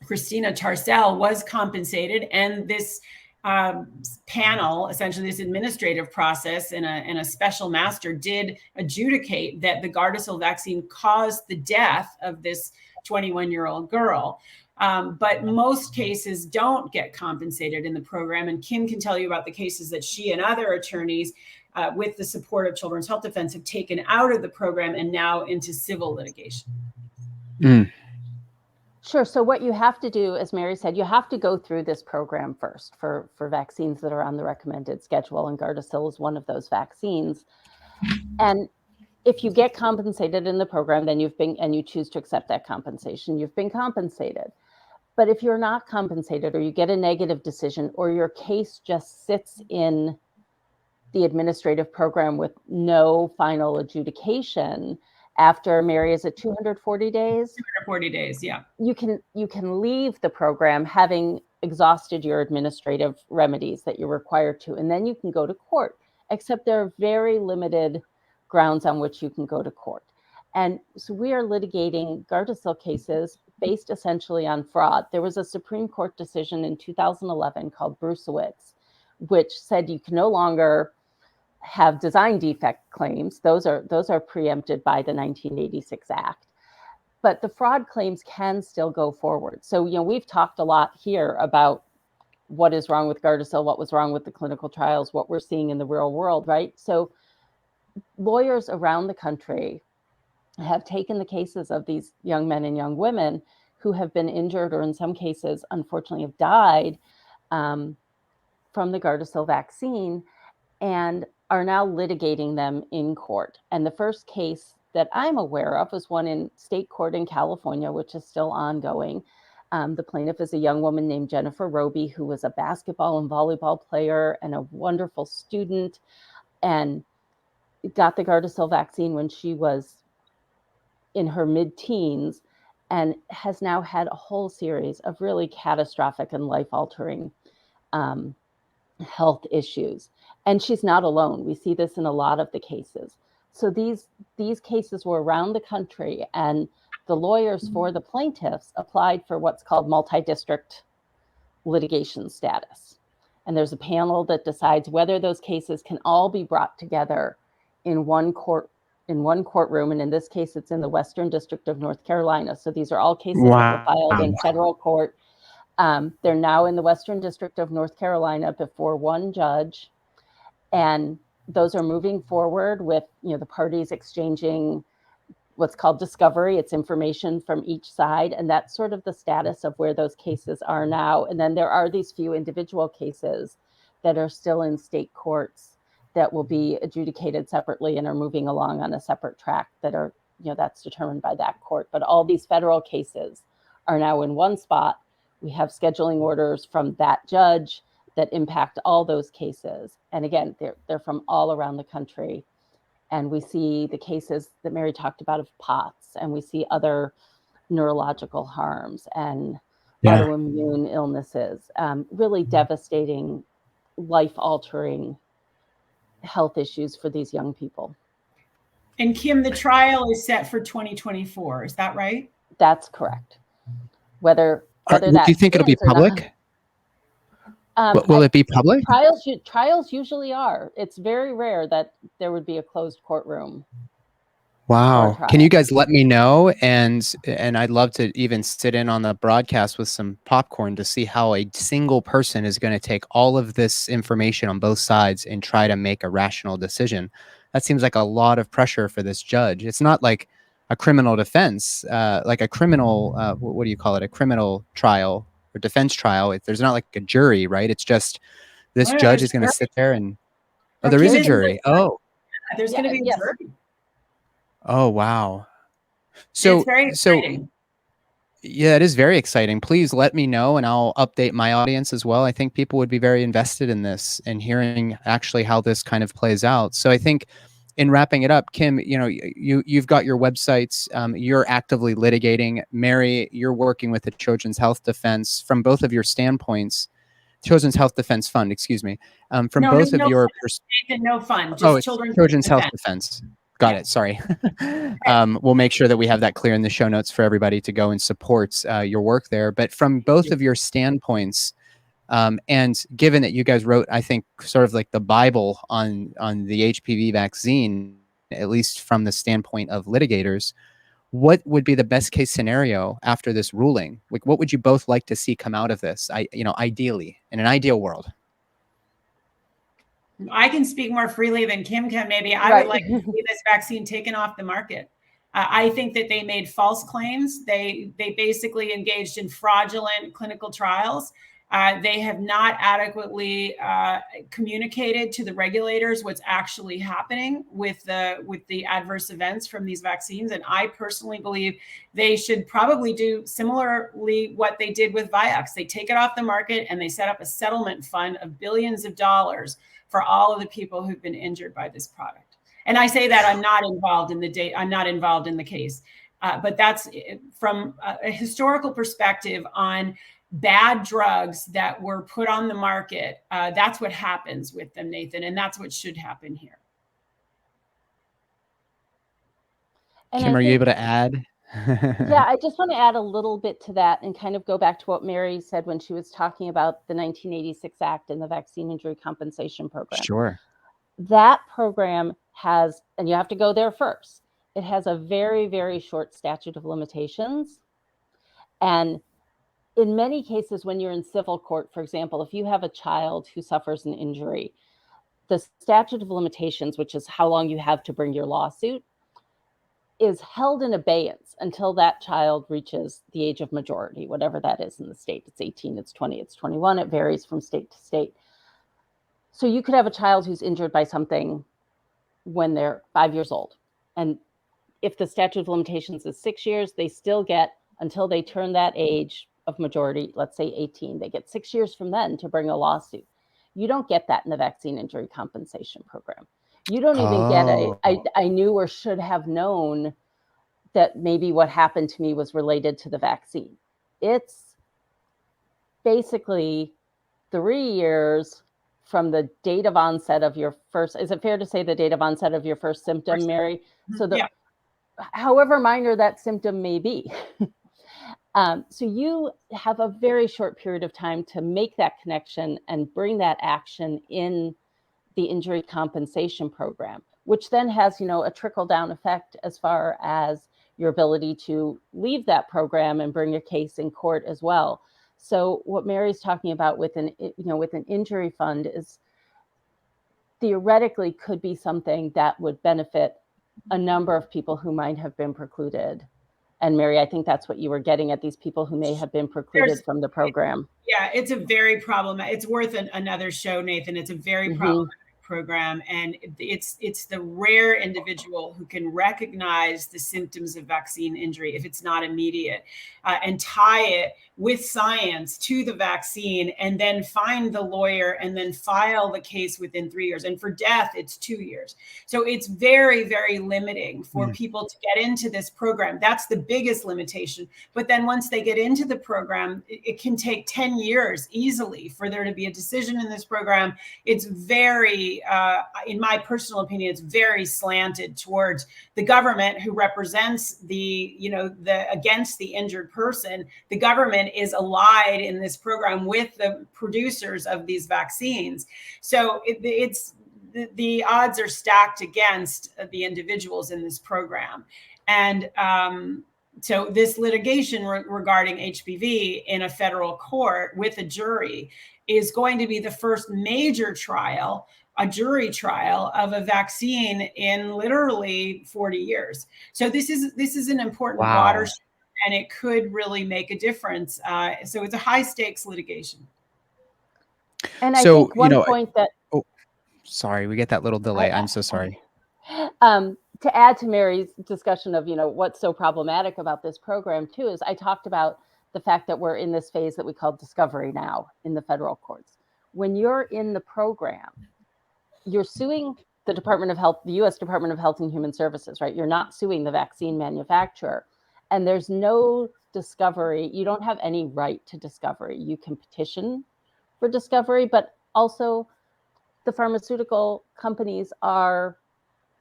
Christina Tarcell, was compensated, and this panel, essentially this administrative process and a special master, did adjudicate that the Gardasil vaccine caused the death of this 21-year-old girl. But most cases don't get compensated in the program. And Kim can tell you about the cases that she and other attorneys, with the support of Children's Health Defense, have taken out of the program and now into civil litigation. Sure. So what you have to do, as Mary said, you have to go through this program first for vaccines that are on the recommended schedule, and Gardasil is one of those vaccines. And if you get compensated in the program, then you choose to accept that compensation, you've been compensated. But if you're not compensated, or you get a negative decision, or your case just sits in the administrative program with no final adjudication after, Mary, is it 240 days? 240 days, yeah. You can leave the program having exhausted your administrative remedies that you're required to, and then you can go to court, except there are very limited grounds on which you can go to court. And so we are litigating Gardasil cases based essentially on fraud. There was a Supreme Court decision in 2011 called Brucewitz, which said you can no longer have design defect claims. Those are preempted by the 1986 Act. But the fraud claims can still go forward. So, we've talked a lot here about what is wrong with Gardasil, what was wrong with the clinical trials, what we're seeing in the real world, right? So lawyers around the country have taken the cases of these young men and young women who have been injured, or in some cases, unfortunately, have died from the Gardasil vaccine, and are now litigating them in court. And the first case that I'm aware of was one in state court in California, which is still ongoing. The plaintiff is a young woman named Jennifer Roby, who was a basketball and volleyball player and a wonderful student, and got the Gardasil vaccine when she was in her mid-teens, and has now had a whole series of really catastrophic and life-altering health issues. And she's not alone. We see this in a lot of the cases. So these cases were around the country, and the lawyers for the plaintiffs applied for what's called multi-district litigation status. And there's a panel that decides whether those cases can all be brought together in one courtroom. And in this case, it's in the Western District of North Carolina. So these are all cases that were filed in federal court. They're now in the Western District of North Carolina before one judge. And those are moving forward with, the parties exchanging what's called discovery. It's information from each side. And that's sort of the status of where those cases are now. And then there are these few individual cases that are still in state courts that will be adjudicated separately and are moving along on a separate track that are, that's determined by that court. But all these federal cases are now in one spot. We have scheduling orders from that judge that impact all those cases. And again, they're from all around the country. And we see the cases that Mary talked about of POTS, and we see other neurological harms and autoimmune illnesses, really devastating, life-altering health issues for these young people. And Kim, the trial is set for 2024. Is that right? That's correct. Whether do you think it'll be public? Will it be public? Trials usually are. It's very rare that there would be a closed courtroom. Wow. Can you guys let me know? And I'd love to even sit in on the broadcast with some popcorn to see how a single person is going to take all of this information on both sides and try to make a rational decision. That seems like a lot of pressure for this judge. It's not like a criminal defense, like a criminal, what do you call it? A criminal trial or defense trial. There's not like a jury, right? It's just this judge is going to sit there and, there is a jury. Oh, there's going to be a jury. Oh, wow. So, it's very exciting. Yeah, it is very exciting. Please let me know and I'll update my audience as well. I think people would be very invested in this and hearing actually how this kind of plays out. So I think in wrapping it up, Kim, you've got your websites, you're actively litigating. Mary, you're working with the Children's Health Defense from both of your standpoints. Children's Health Defense Fund, excuse me. From both of your no fund. Just Children's Health Defense. Got it. Sorry. We'll make sure that we have that clear in the show notes for everybody to go and support your work there. But from both of your standpoints, and given that you guys wrote, I think, sort of like the Bible on the HPV vaccine, at least from the standpoint of litigators, what would be the best case scenario after this ruling? Like, what would you both like to see come out of this? Ideally, in an ideal world. I can speak more freely than Kim can. Maybe I would like to see this vaccine taken off the market. I think that they made false claims. They basically engaged in fraudulent clinical trials. They have not adequately communicated to the regulators what's actually happening with the adverse events from these vaccines. And I personally believe they should probably do similarly what they did with Vioxx. They take it off the market and they set up a settlement fund of billions of dollars for all of the people who've been injured by this product. And I say that I'm not involved in the case, but that's from a historical perspective on bad drugs that were put on the market. That's what happens with them, Nathan, and that's what should happen here. And Kim, are you able to add? Yeah, I just want to add a little bit to that and kind of go back to what Mary said when she was talking about the 1986 Act and the Vaccine Injury Compensation Program. Sure. That program has, and you have to go there first, it has a very, very short statute of limitations. And in many cases, when you're in civil court, for example, if you have a child who suffers an injury, the statute of limitations, which is how long you have to bring your lawsuit, is held in abeyance until that child reaches the age of majority, whatever that is in the state. It's 18, it's 20, it's 21. It varies from state to state. So you could have a child who's injured by something when they're 5 years old, and if the statute of limitations is 6 years, they still get, until they turn that age of majority, let's say 18, they get 6 years from then to bring a lawsuit. You don't get that in the vaccine injury compensation program. You don't even get I knew or should have known that maybe what happened to me was related to the vaccine. It's basically 3 years from the date of onset of your first, is it fair to say the date of onset of your first symptom, Mary? So however minor that symptom may be. So you have a very short period of time to make that connection and bring that action in the injury compensation program, which then has, a trickle-down effect as far as your ability to leave that program and bring your case in court as well. So what Mary's talking about with an injury fund is theoretically could be something that would benefit a number of people who might have been precluded. And Mary, I think that's what you were getting at, these people who may have been precluded from the program. Yeah, it's a very problematic, it's worth another show, Nathan. It's a very problematic program, and it's the rare individual who can recognize the symptoms of vaccine injury if it's not immediate, and tie it with science to the vaccine, and then find the lawyer and then file the case within 3 years. And for death, it's 2 years. So it's very, very limiting for people to get into this program. That's the biggest limitation. But then once they get into the program, it can take 10 years easily for there to be a decision in this program. It's very, in my personal opinion, it's very slanted towards the government, who represents the against the injured person. The government is allied in this program with the producers of these vaccines. So it's the odds are stacked against the individuals in this program. And so this litigation regarding HPV in a federal court with a jury is going to be the first major trial, a jury trial of a vaccine in literally 40 years. So this is an important watershed, and it could really make a difference. So it's a high stakes litigation. And I think one point that, sorry, we get that little delay. I'm so sorry. To add to Mary's discussion of, what's so problematic about this program too, is I talked about the fact that we're in this phase that we call discovery now in the federal courts. When you're in the program, you're suing the Department of Health, the U.S. Department of Health and Human Services, right? You're not suing the vaccine manufacturer. And there's no discovery. You don't have any right to discovery. You can petition for discovery, but also the pharmaceutical companies are,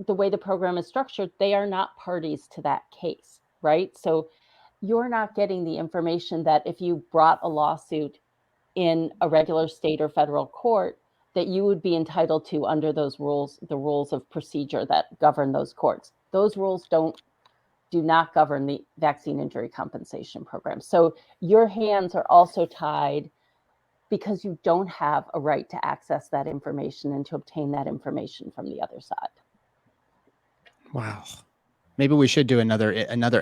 the way the program is structured, they are not parties to that case, right? So you're not getting the information that if you brought a lawsuit in a regular state or federal court, that you would be entitled to under those rules, the rules of procedure that govern those courts. Those rules do not govern the vaccine injury compensation program. So your hands are also tied because you don't have a right to access that information and to obtain that information from the other side. Wow. Maybe we should do another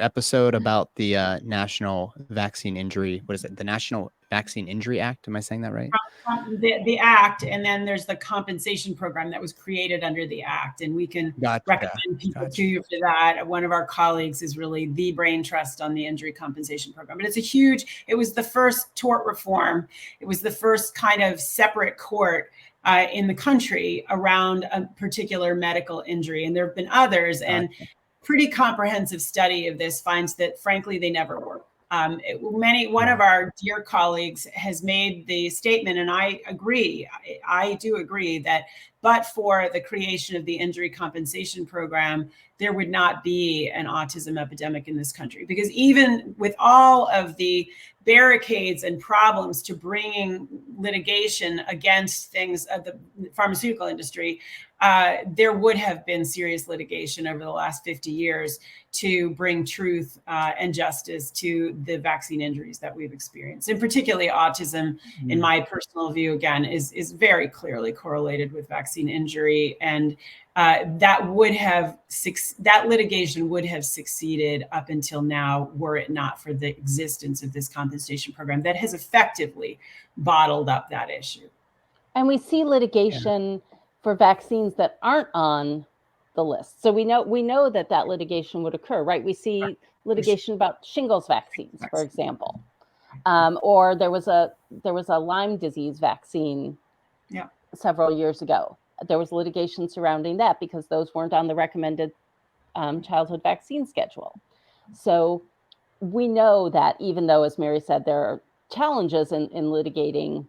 episode about the National Vaccine Injury. What is it? The National Vaccine Injury Act. Am I saying that right? The act, and then there's the compensation program that was created under the act, and we can recommend people to you for that. One of our colleagues is really the brain trust on the injury compensation program, but it was the first tort reform. It was the first kind of separate court in the country around a particular medical injury, and there have been others. And pretty comprehensive study of this finds that, frankly, they never work. One of our dear colleagues has made the statement, and I agree. I do agree that, but for the creation of the injury compensation program, there would not be an autism epidemic in this country. Because even with all of the barricades and problems to bringing litigation against things of the pharmaceutical industry, there would have been serious litigation over the last 50 years to bring truth and justice to the vaccine injuries that we've experienced. And particularly autism, in my personal view, again, is very clearly correlated with vaccine injury. And that litigation would have succeeded up until now, were it not for the existence of this compensation program that has effectively bottled up that issue. And we see litigation for vaccines that aren't on the list. So we know that litigation would occur, right? We see litigation about shingles vaccines, for example, or there was a Lyme disease vaccine several years ago. There was litigation surrounding that because those weren't on the recommended childhood vaccine schedule. So we know that even though, as Mary said, there are challenges in litigating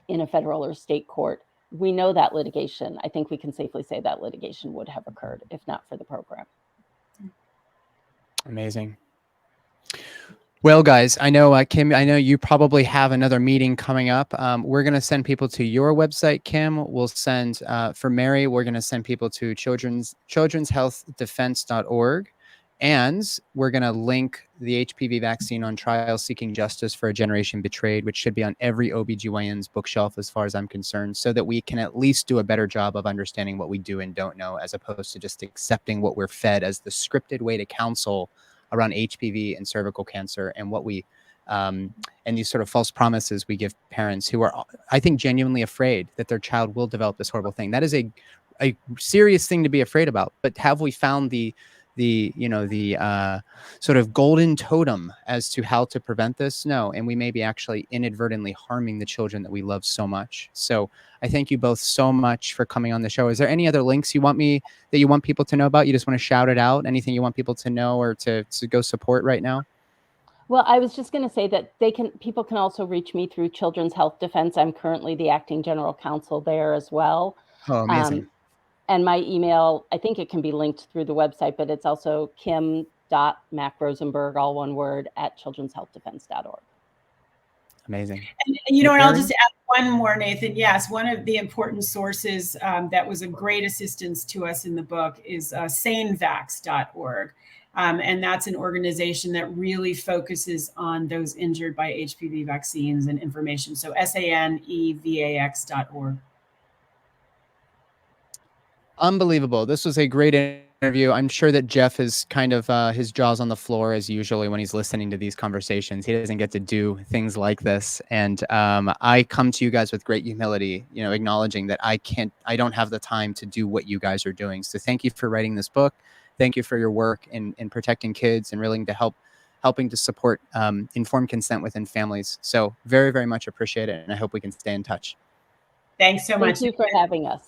in a federal or state court, we know that litigation, I think we can safely say that litigation would have occurred if not for the program. Amazing. Well, guys, I know, Kim, I know you probably have another meeting coming up. We're going to send people to your website, Kim. We'll send, for Mary, we're going to send people to children'shealthdefense.org. And we're going to link the HPV Vaccine on Trial, Seeking Justice for a Generation Betrayed, which should be on every OBGYN's bookshelf as far as I'm concerned, so that we can at least do a better job of understanding what we do and don't know, as opposed to just accepting what we're fed as the scripted way to counsel around HPV and cervical cancer, and what we and these sort of false promises we give parents who are, I think, genuinely afraid that their child will develop this horrible thing. That is a serious thing to be afraid about. But have we found the sort of golden totem as to how to prevent this? No. And we may be actually inadvertently harming the children that we love so much. So I thank you both so much for coming on the show. Is there any other links you want people to know about? You just want to shout it out? Anything you want people to know or to go support right now? Well, I was just going to say that people can also reach me through Children's Health Defense. I'm currently the acting general counsel there as well. Oh, amazing. And my email, I think it can be linked through the website, but it's also kim.mackrosenberg, all one word, @children'shealthdefense.org. Amazing. And and I'll just add one more, Nathan. Yes, one of the important sources that was a great assistance to us in the book is sanevax.org. And that's an organization that really focuses on those injured by HPV vaccines and information. So sanevax.org. Unbelievable. This was a great interview. I'm sure that Jeff is kind of his jaw's on the floor as usually when he's listening to these conversations. He doesn't get to do things like this. And I come to you guys with great humility, acknowledging that I don't have the time to do what you guys are doing. So thank you for writing this book. Thank you for your work in protecting kids and willing to helping to support informed consent within families. So very, very much appreciate it. And I hope we can stay in touch. Thanks so much. Thank you for having us.